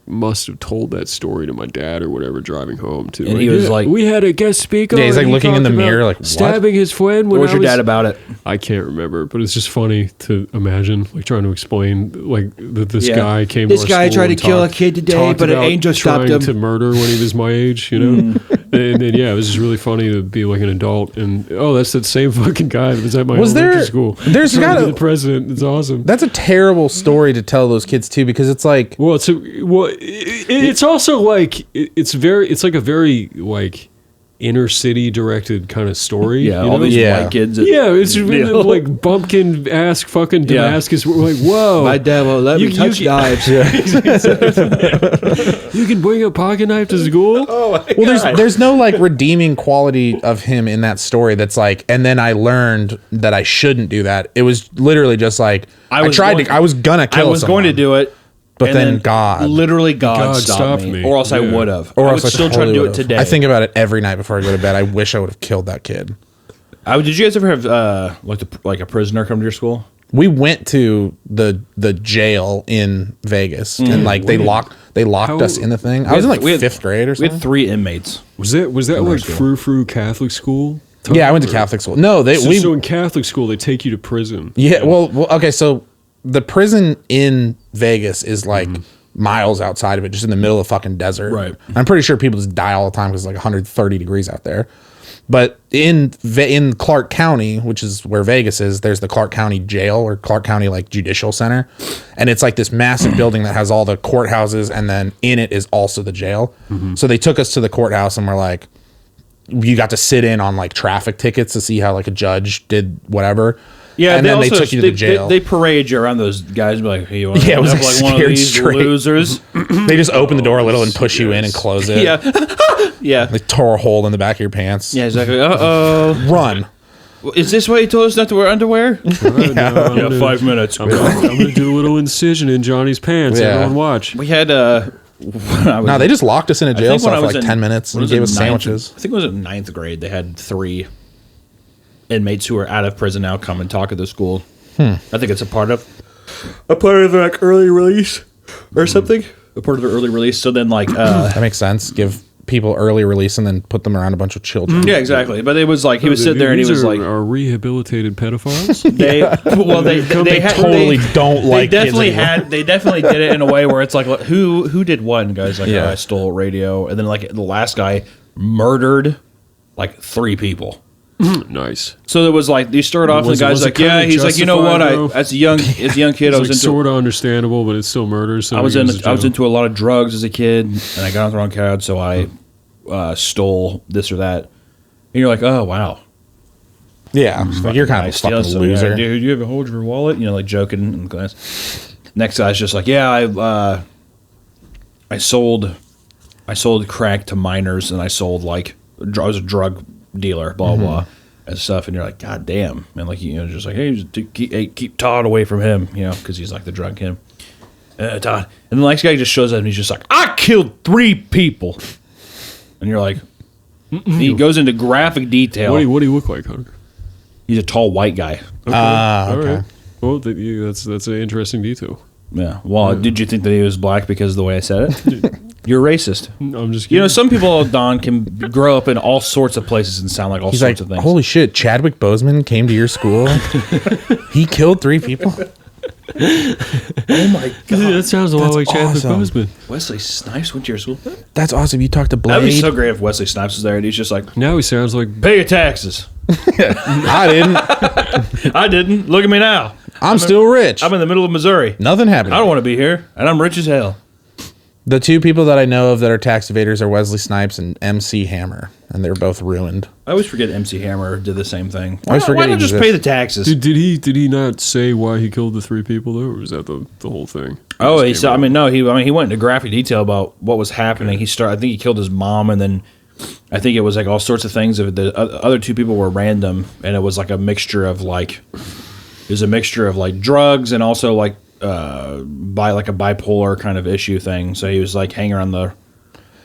must have told that story to my dad or whatever driving home too. And he was like- "We had a guest speaker." Yeah, he's like and he looking in the talked about mirror like, what? stabbing his friend. What When was I your dad about it? I can't remember, but it's just funny to imagine, like trying to explain, like that this Yeah. guy came. This to our guy school tried to and kill a talked- kid today, talked but an about angel stopped trying him. to murder when he was my age, you know. And then it was just really funny to be like an adult and that's that same fucking guy that was at my elementary school. There's trying got to be the president. It's awesome. That's a terrible story to tell those kids too, because it's like, it's also like it's like a very like inner city directed kind of story. Yeah, all these white kids. It's like bumpkin ass fucking Damascus. We're like, whoa, My dad won't let me touch knives. You can bring a pocket knife to school. there's no like redeeming quality of him in that story. That's like, and then I learned that I shouldn't do that. It was literally just like I was gonna kill. I was going to do it. But and then God stopped me, or else I would have. Or I else would still try to do it today. I think about it every night before I go to bed. I wish I would have killed that kid. Did you guys ever have like a prisoner come to your school? We went to the jail in Vegas, and like they locked us in the thing. I was in like fifth grade or something. We had 3 inmates. Was that like frou Catholic school? Yeah, I went to Catholic school. No, so in Catholic school they take you to prison. Yeah, well, okay, so the prison in Vegas is like miles outside of it, just in the middle of the fucking desert. Right. I'm pretty sure people just die all the time because it's like 130 degrees out there. But in Clark County, which is where Vegas is, there's the Clark County Jail or Clark County like Judicial Center, and it's like this massive building that has all the courthouses, and then in it is also the jail. So they took us to the courthouse, and we're like, you got to sit in on like traffic tickets to see how like a judge did whatever. Yeah, and then they took you to the jail. They parade you around those guys and be like, hey, you want Yeah, it was like one of these straight. losers? They just open the door a little and push you in and close it. Yeah. Yeah. They tore a hole in the back of your pants. Yeah, exactly. Uh-oh. Run. Is this why you told us not to wear underwear? Yeah, 5 minutes. I'm gonna do a little incision in Johnny's pants. Yeah. Everyone watch. We had No, they just locked us in a jail cell for like 10 minutes and gave us sandwiches. I think it was in 9th grade. They had 3 inmates who are out of prison now come and talk at the school. I think it's a part of their like early release or something. A part of their early release. So then like that makes sense. Give people early release and then put them around a bunch of children. Yeah, exactly. But it was like he was sitting there and he was like, "Are rehabilitated pedophiles?" They definitely did it in a way where it's like, who did one? And guy's like, Yeah. I stole radio, and then like the last guy murdered like 3 people. Nice. So it was like you start off, and the guy's like, kinda he's like, you know what? justified, though? As a young kid, I was It's like into sort of understandable, but it's still murder. So I was into a lot of drugs as a kid, and I got on the wrong crowd, so I stole this or that. And you're like, oh wow, Yeah. Like you're kind of a fucking loser. Yeah, dude, you ever hold your wallet? You know, like joking in class. Next guy's just like, I sold crack to minors, and I sold like I was a drug dealer, blah blah, and stuff. And you're like, God damn, and like just like, hey, keep Todd away from him, because he's like the drug kid. Todd, and the next guy just shows up and he's just like, I killed 3 people, and you're like, he goes into graphic detail. What do you look like, Hunter? He's a tall white guy. Okay. Okay. All right. Well, that's an interesting detail. Yeah. Well, did you think that he was black because of the way I said it? You're racist. I'm just kidding. Some people, Don, can grow up in all sorts of places and sound like all He's sorts like, of things. holy shit, Chadwick Boseman came to your school? He killed 3 people? Oh my God. That sounds a lot like Chadwick awesome. Boseman. Wesley Snipes went to your school? That's awesome. You talked to Blade. That'd be so great if Wesley Snipes was there and he's just like, Now he sounds like pay your taxes. I didn't. I didn't. Look at me now. I'm still rich. I'm in the middle of Missouri. Nothing happened. I don't want to be here, and I'm rich as hell. The 2 people that I know of that are tax evaders are Wesley Snipes and MC Hammer, and they're both ruined. I always forget MC Hammer did the same thing. I always forget Why he not just exists. pay the taxes? Did he not say why he killed the 3 people though, or was that the whole thing? Oh, he said. He went into graphic detail about what was happening. I think he killed his mom, and then I think it was like all sorts of things. Of the other 2 people were random, and it was like a mixture of like drugs and also like by like a bipolar kind of issue thing. So he was like hanging around the.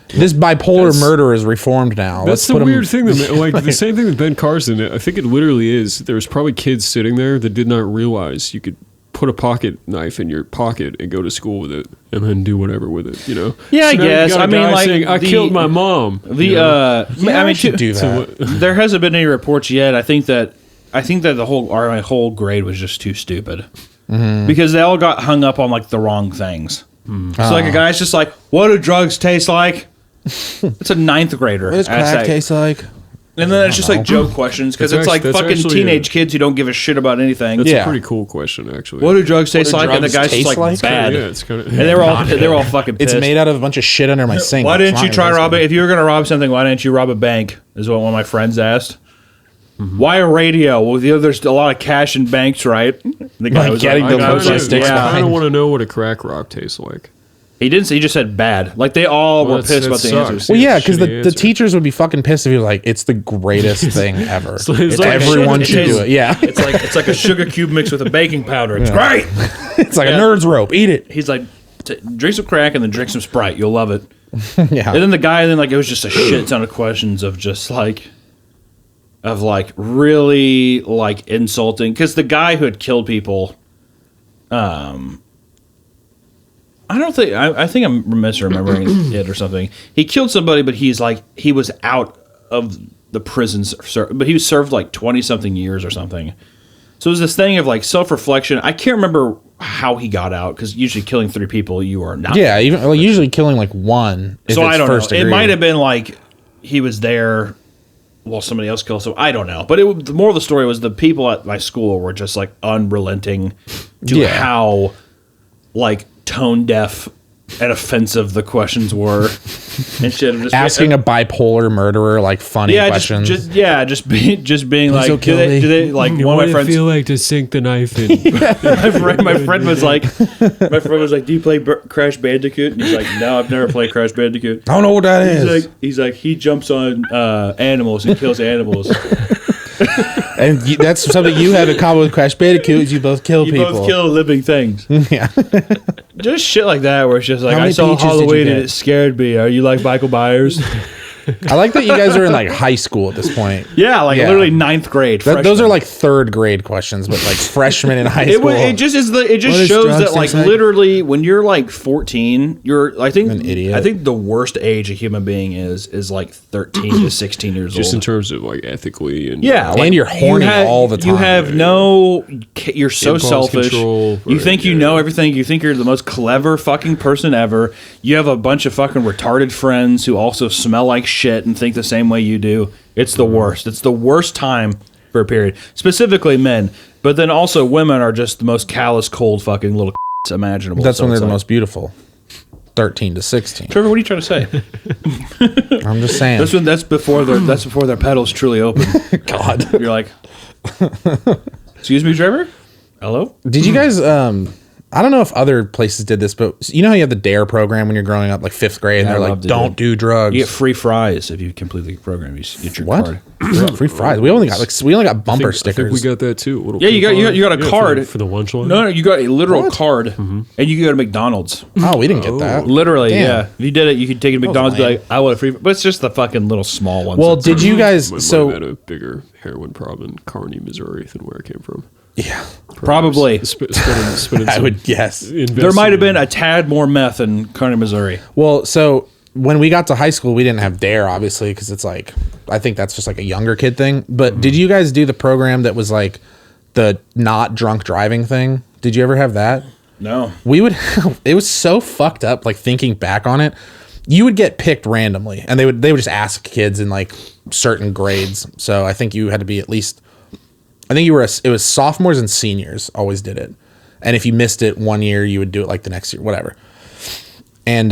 This bipolar murderer is reformed now. That's the weird thing. Like the same thing with Ben Carson. I think it literally is. There's probably kids sitting there that did not realize you could put a pocket knife in your pocket and go to school with it and then do whatever with it. Yeah, So I now you guess. got a I mean, guy like saying, I killed my mom. I should do that. There hasn't been any reports yet. I think that the my whole grade was just too stupid because they all got hung up on like the wrong things. So like a guy's just like, what do drugs taste like? It's a ninth grader. What does crack taste like? And then it's just like joke questions because it's like That's fucking actually teenage kids who don't give a shit about anything. That's Yeah. a pretty cool question, actually. What do drugs taste do like? And the drugs guy's just taste like like? bad. Yeah, it's kind of. And they were all fucking pissed. It's made out of a bunch of shit under my sink. Why It's didn't not you even try tasty. robbing? If you were going to rob something, why didn't you rob a bank? Is what one of my friends asked. Mm-hmm. Why a radio? Well, there's a lot of cash in banks, right? The guy Like was getting like, the I was like, logistics yeah. I kind behind. of want to know what a crack rock tastes like. He didn't say. He just said bad. Like they all were that's- pissed that about the sucks. answers. Well, yeah, Shitty because the answer. teachers would be fucking pissed if he was like, "It's the greatest thing ever. it's like Everyone it should do tastes- it." Yeah, It's like a sugar cube mixed with a baking powder. It's great. it's like Yeah. a nerd's rope. Eat it. He's like, drink some crack and then drink some Sprite. You'll love it. Yeah. And then the guy, then like it was just a shit ton of questions of just like, really like insulting because the guy who had killed people, I don't think I think I'm misremembering it or something. He killed somebody, but he was out of the prisons, but he was served like 20 something years or something. So it was this thing of like self reflection. I can't remember how he got out because usually killing 3 people you are not. Yeah, even like usually killing like one. If So it's I don't first know. It degree. might have been like he was there while somebody else killed. So I don't know. But the moral of the story was the people at my school were just like unrelenting to Yeah. how like tone deaf and offensive the questions were and shit. Just asking a bipolar murderer like funny questions. just being like, will kill me. do they like one of my friends? like to sink the knife in? my friend was like, do you play Crash Bandicoot? And he's like, no, I've never played Crash Bandicoot. I don't know what that is. He's like, he jumps on animals and kills animals. And that's something you have in common with Crash Bandicoot is you both kill You people. both kill living things. Yeah. Just shit like that where it's just like, How I many saw peaches did you Halloween and get? it scared me. Are you like Michael Myers? I like that you guys are in like high school at this point. Yeah, like Yeah. literally 9th grade. Those are like 3rd grade questions, but like freshmen in high It, school. it just is. It What just is shows drugs that like taste like? literally when you're like 14, you're I think An idiot. I think the worst age a human being is like 13 to 16 years Just in old. terms of like ethically and Yeah, And you're horny all the time. You have you're so Impulse selfish. control, You think you yeah. know everything. You think you're the most clever fucking person ever. You have a bunch of fucking retarded friends who also smell like shit and think the same way you do. It's the worst. It's the worst time for a period. Specifically men, but then also women are just the most callous, cold fucking little imaginable. That's So when they're it's the like- most beautiful. 13 to 16. Trevor, what are you trying to say? I'm just saying. That's before their pedals truly open. God. You're like, excuse me, Trevor? Hello? Did you guys I don't know if other places did this, but you know how you have the D.A.R.E program when you're growing up, like 5th grade, and Yeah, they're I like, loved it, don't do drugs. You get free fries if you complete the program. You get your What? card. Free fries. We only got bumper I stickers. think we got that too. Little Yeah, you got a for card for the lunch line. No, you got a literal What? card, and you can go to McDonald's. Oh, we didn't get that. Literally, Damn. yeah. If you did it, you could take it to McDonald's, and be lame. like, I want a free. But it's just the fucking little small ones. Well, That's- did you guys? Might have So had a bigger heroin problem in Kearney, Missouri, than where I came from. yeah, Probably. Spending I some- would guess. there might have been a tad more meth in Kearney, Missouri. Well, so when we got to high school, we didn't have D.A.R.E, obviously, because it's like I think that's just like a younger kid thing. But did you guys do the program that was like the not drunk driving thing? Did you ever have that? No. We would. It was so fucked up. Like thinking back on it, you would get picked randomly, and they would just ask kids in like certain grades. So I think you had to be at least. I think it was sophomores and seniors always did it, and if you missed it one year, you would do it like the next year, whatever. And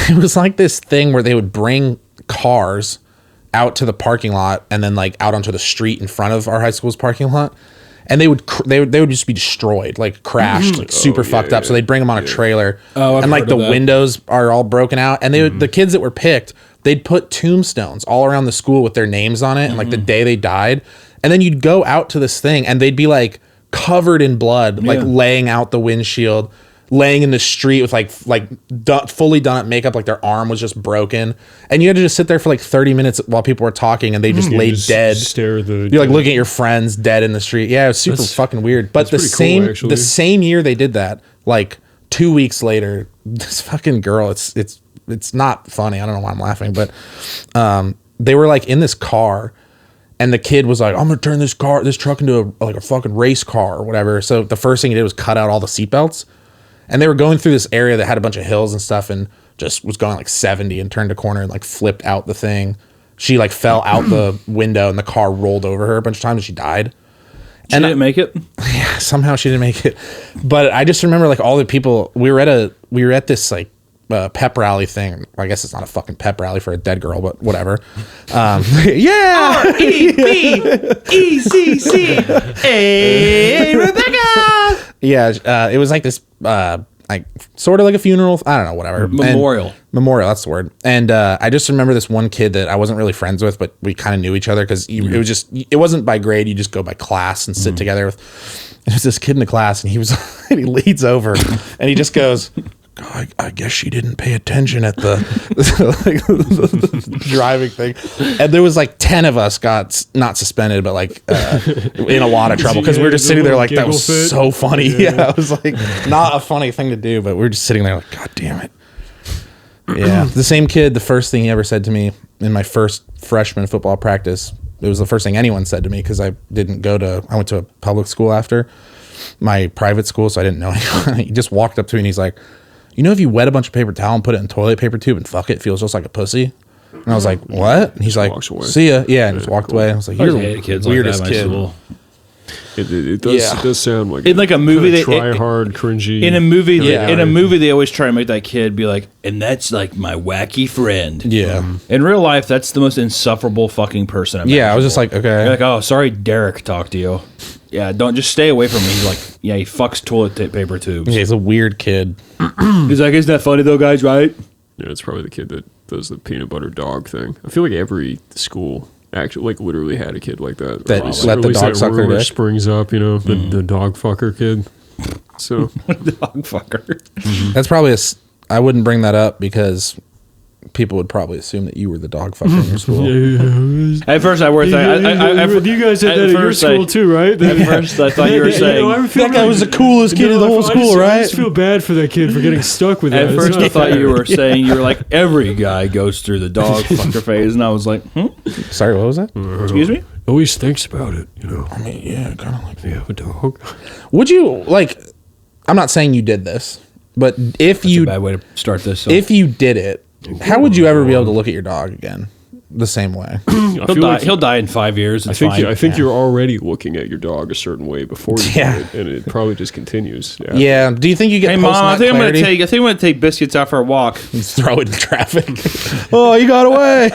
it was like this thing where they would bring cars out to the parking lot and then like out onto the street in front of our high school's parking lot, and they would just be destroyed, like crashed, like super fucked up. So they'd bring them on a trailer, Oh, I've and like heard the of that. windows are all broken out, and they would, the kids that were picked, they'd put tombstones all around the school with their names on it and like the day they died, and then you'd go out to this thing and they'd be like covered in blood, like laying out the windshield, laying in the street with fully done up makeup, like their arm was just broken, and you had to just sit there for like 30 minutes while people were talking, and they just You laid just dead. Stare at the. You're like looking at your friends dead in the street. Yeah, it was super fucking weird. But the that's pretty cool, actually. same year they did that, like 2 weeks later, this fucking girl, it's not funny. I don't know why I'm laughing, but they were like in this car, and the kid was like, I'm gonna turn this truck into a fucking race car or whatever. So the first thing he did was cut out all the seatbelts. And they were going through this area that had a bunch of hills and stuff, and just was going like 70 and turned a corner and like flipped out the thing. She like fell out the window and the car rolled over her a bunch of times and she died. She didn't make it? Yeah, somehow she didn't make it. But I just remember like all the people, we were at this like pep rally thing. I guess it's not a fucking pep rally for a dead girl, but whatever. Yeah. R-E-B-E-C-C. Hey, Rebecca. Yeah, it was like this, like sort of like a funeral. I don't know, whatever. Memorial. Memorial, that's the word. And I just remember this one kid that I wasn't really friends with, but we kind of knew each other because it was just, it wasn't by grade. You just go by class and sit together with. There's this kid in the class, and he he leads over, and he just goes, I guess she didn't pay attention at the driving thing. And there was like 10 of us got not suspended, but like in a lot of trouble because we were just sitting there like, that was so funny. Yeah, it was like not a funny thing to do, but we were just sitting there like, God damn it. Yeah. The same kid, the first thing he ever said to me in my first freshman football practice, it was the first thing anyone said to me because I went to a public school after my private school, so I didn't know anyone. He just walked up to me and he's like, you know, if you wet a bunch of paper towel and put it in a toilet paper tube and fuck it, feels just like a pussy. And I was like, what? And he's like, see ya. Yeah, and just walked away. I was like, you're the weirdest kid. It does sound like in like a movie try hard, cringy. In a movie, they always try to make that kid be like, and that's like my wacky friend. Yeah. In real life, that's the most insufferable fucking person. Yeah, I was just like, okay. You're like, oh, sorry, Derek talked to you. Yeah, don't just stay away from me. He's like, yeah, he fucks toilet paper tubes. Yeah, he's a weird kid. He's like, isn't that funny though, guys? Right? Yeah, it's probably the kid that does the peanut butter dog thing. I feel like every school actually, like, literally had a kid like that. That let the dog suck their dick. Springs up, you know, the dog fucker kid. So dog fucker. That's probably I wouldn't bring that up because people would probably assume that you were the dog fucker in your school. At first, I worked. You guys had that at your school too, right? At first, I thought you were saying that guy was the coolest kid in the whole school, right? I just feel bad for that kid for getting stuck with that. At first, I thought you were saying you were like every guy goes through the dog fucker phase, and I was like, Sorry, what was that? Excuse me? Always thinks about it, you know. I mean, yeah, kind of like you have a dog. Would you like? I'm not saying you did this, but if you a bad way to start this. So. If you did it, how would you ever be able to look at your dog again the same way? He'll die in 5 years. I think you're already looking at your dog a certain way before you do it, and it probably just continues. Yeah. Do you think you get? Hey, Mom, I think I'm gonna take Biscuits out for a walk. Throw it in traffic. Oh, you got away.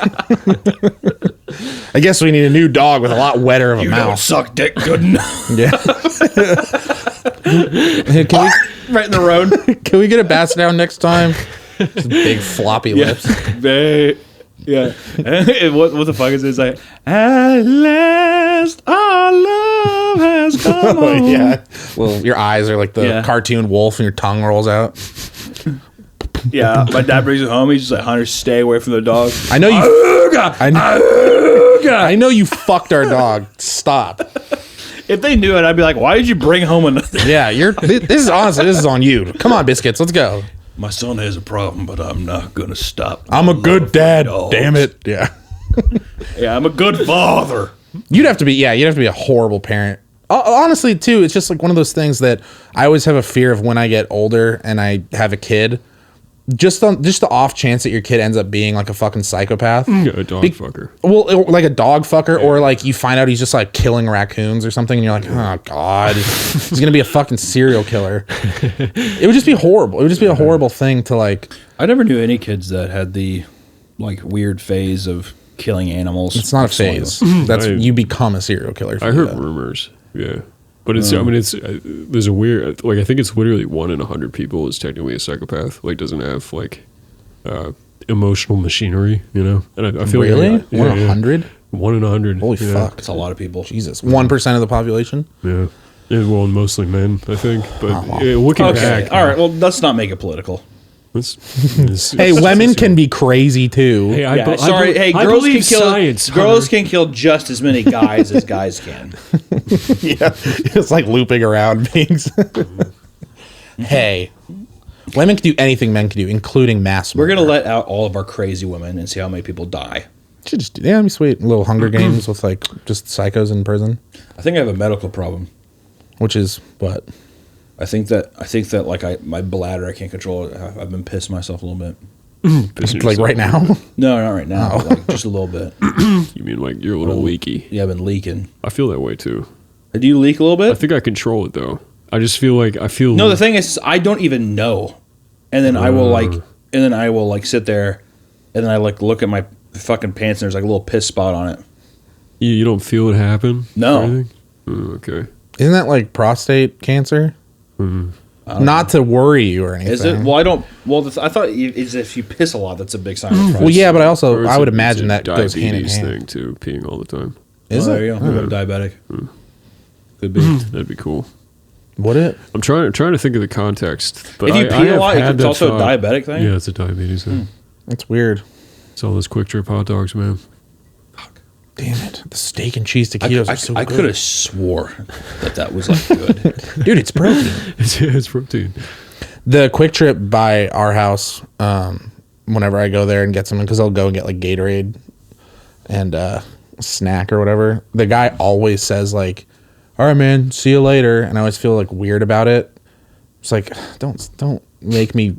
I guess we need a new dog with a lot wetter of a mouth. Don't suck dick good enough. Yeah. Right in the road. Can we get a bass down next time? Just big floppy lips. Yeah. What the fuck is it? It's like, at last our love has come home. Yeah. Well, your eyes are like the cartoon wolf and your tongue rolls out. Yeah. My dad brings it home. He's just like, Hunter, stay away from the dog. I know you. I know you fucked our dog. Stop. If they knew it, I'd be like, why did you bring home another? Yeah, this is on you. Come on, Biscuits, let's go. My son has a problem, but I'm not gonna stop. I'm a good dad. Damn it. Yeah. Yeah, I'm a good father. You'd have to be a horrible parent. Honestly, too, it's just like one of those things that I always have a fear of when I get older and I have a kid. Just the off chance that your kid ends up being like a fucking psychopath. A dog fucker. Well, like a dog fucker, or like you find out he's just like killing raccoons or something, and you're like, oh god, he's gonna be a fucking serial killer. It would just be horrible. It would just be a horrible thing to like. I never knew any kids that had the like weird phase of killing animals. It's not a phase. That's you become a serial killer. I heard rumors. Yeah. But it's, I mean, it's, there's a weird, like, I think it's literally 1 in 100 people is technically a psychopath. Like, doesn't have, like, emotional machinery, you know? And I feel really? Like, 1 in 100? 1 in 100. Holy fuck. That's a lot of people. Jesus. 1% of the population? Yeah. Well, mostly men, I think. But looking back. All right. Well, let's not make it political. Hey, women can be crazy too. Hey, girls can kill just as many guys as guys can. Yeah, it's like looping around things. Hey, women can do anything men can do, including mass murder. We're gonna let out all of our crazy women and see how many people die. Should just that'd be sweet. A little Hunger Games with like just psychos in prison. I think I have a medical problem. Which is what? I think that like my bladder, I can't control it. I've been pissing myself a little bit. Like right now? No, not right now. But like just a little bit. You mean like you're a little leaky? Yeah, I've been leaking. I feel that way too. Do you leak a little bit? I think I control it though. I just feel like No, the thing is, I don't even know, and then I will like sit there, and then I like look at my fucking pants, and there's like a little piss spot on it. You don't feel it happen? No. Okay. Isn't that like prostate cancer? Not to worry you or anything. Is it? Well, I don't. Well, I thought is if you piss a lot, that's a big sign of prostate. Well, yeah, but Or I would it's imagine a that goes hand in diabetes hand. thing too, peeing all the time. Is Oh, it? there you go. I'm diabetic. Could be. That'd be cool. Would it? I'm trying to think of the context. But If you I pee a have lot, had it's that also a thought. diabetic thing? Yeah, it's a diabetes thing. That's weird. It's all those quick trip hot dogs, man. Damn it. The steak and cheese taquitos are so I good. could have swore that was like good. Dude, it's protein. It's protein. The Quick Trip by our house, whenever I go there and get something, because I'll go and get like Gatorade and a snack or whatever, the guy always says like, all right, man, see you later. And I always feel like weird about it. It's like, don't make me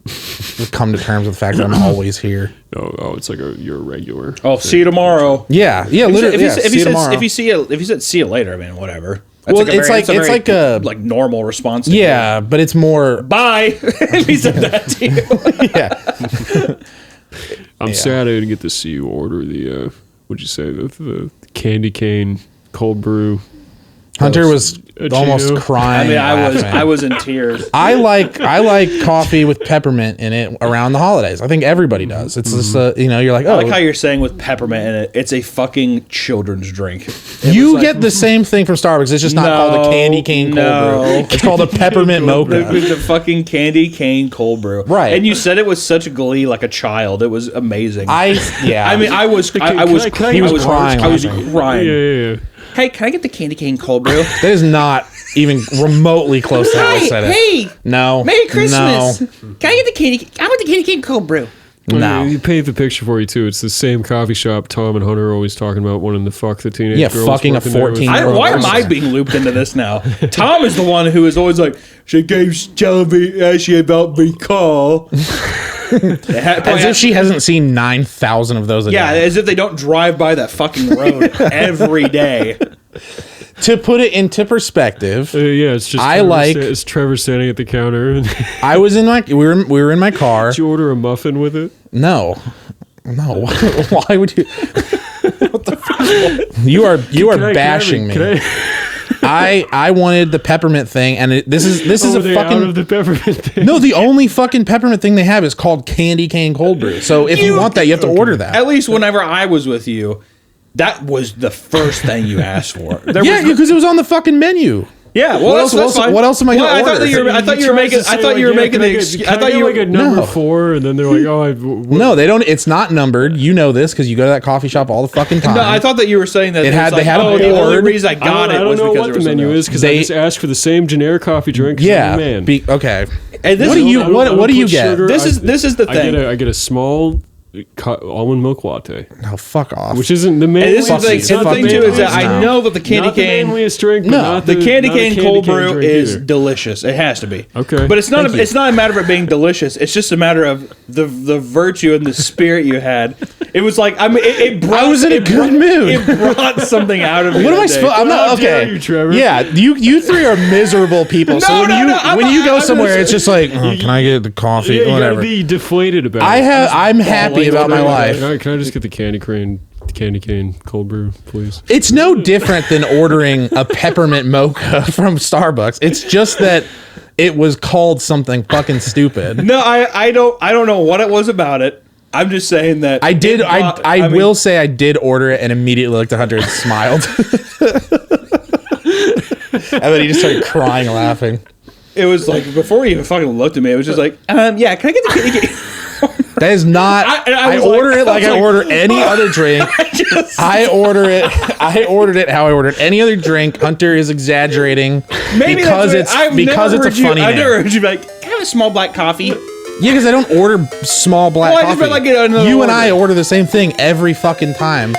come to terms with the fact that I'm always here. Oh, it's like you're a regular. Oh, see you tomorrow. Yeah, literally. If Tomorrow. you said see you later, I mean, whatever. Well, it's like a like normal response. To yeah, but it's more bye. If he said that to you. yeah. I'm sad I didn't get to see you order the what'd you say the candy cane cold brew. Hunter was a almost Gino. crying. I mean, laughing. I was in tears. I like coffee with peppermint in it around the holidays. I think everybody does. It's just you're like, I oh, like how you're saying with peppermint in it. It's a fucking children's drink. you get the same thing from Starbucks. It's just not called a candy cane cold brew. It's called a peppermint It mocha. was a fucking candy cane cold brew. Right. And you said it with such glee like a child. It was amazing. I mean, I was Can I crying I was laughing. crying. Yeah. Hey, can I get the candy cane cold brew? that is not even remotely close to how I said it. Hey, No. Merry Christmas. No. Can I get the candy? I want the candy cane cold brew. No. You paint the picture for you too. It's the same coffee shop Tom and Hunter are always talking about wanting to fuck the teenage Yeah, girls. fucking a working there with- 14-year-old. Why am I being looped into this now? Tom is the one who is always like, she keeps telling me actually about me call. As if she hasn't seen 9,000 of those a Yeah, day. as if they don't drive by that fucking road every day. To put it into perspective, yeah, it's just it's Trevor standing at the counter. I was in we were in my car. Did you order a muffin with it? No. Why would you? What the fuck? You are bashing me. I wanted the peppermint thing, and this is a fucking out of the peppermint thing. no. The only fucking peppermint thing they have is called candy cane cold brew. So if you want that, you have to order that. At least whenever I was with you, that was the first thing you asked for. Yeah, because it was on the fucking menu. Yeah, well, that's fine. What else am I going to I order? thought you were making. I thought you were making the. I thought you were like a number No. 4, and then they're like, oh, No, they don't. It's not numbered. You know this because you go to that coffee shop all the fucking time. No, I thought that you were saying that It had- was they had a the only board. reason I got it I was don't know because what there the was menu is because I They- just asked for the same generic coffee drink. 'cause Yeah. I'm a man. Okay. And this What do is- you? I don't- What I don't do you put get? sugar. This is the thing. I get a small almond milk latte, Oh, fuck off. which isn't the And manliest. this is the thing. it's And not the thing too is that manliest- I know that the candy not the cane. manliest drink. But No, not The candy not a cane cold brew drink is either. delicious. It has to be. Okay. But it's not. Thank you. It's not a matter of it being delicious. It's just a matter of the virtue and the spirit you had. It was like it brought. I was in a it good brought- mood. It brought something out of me. What am I that day. supposed? I'm not How dare okay. you, Trevor? Yeah, you three are miserable people. So No, when no, you no, I'm when not- you go I'm somewhere, just- it's just like, oh, can I get the coffee? Yeah, you gotta Whatever. be deflated about it. I'm happy about my life. All right, can I just get the candy cane cold brew, please? It's no different than ordering a peppermint mocha from Starbucks. It's just that it was called something fucking stupid. No, I don't know what it was about it. I'm just saying that I did. it brought- I mean, will say I did order it and immediately looked at Hunter and smiled. And then he just started crying, laughing. It was like before he even fucking looked at me. It was just like, yeah, can I get the candy cane? That is not. I I was like- order it like I was I like- order any other drink. I ordered it how I ordered any other drink. Hunter is exaggerating Maybe because that's what- it's a funny I've never name. heard you be like, can I have a small black coffee? Yeah, because I don't order small black Well, I just coffee. meant like another You and order. I order the same thing every fucking time.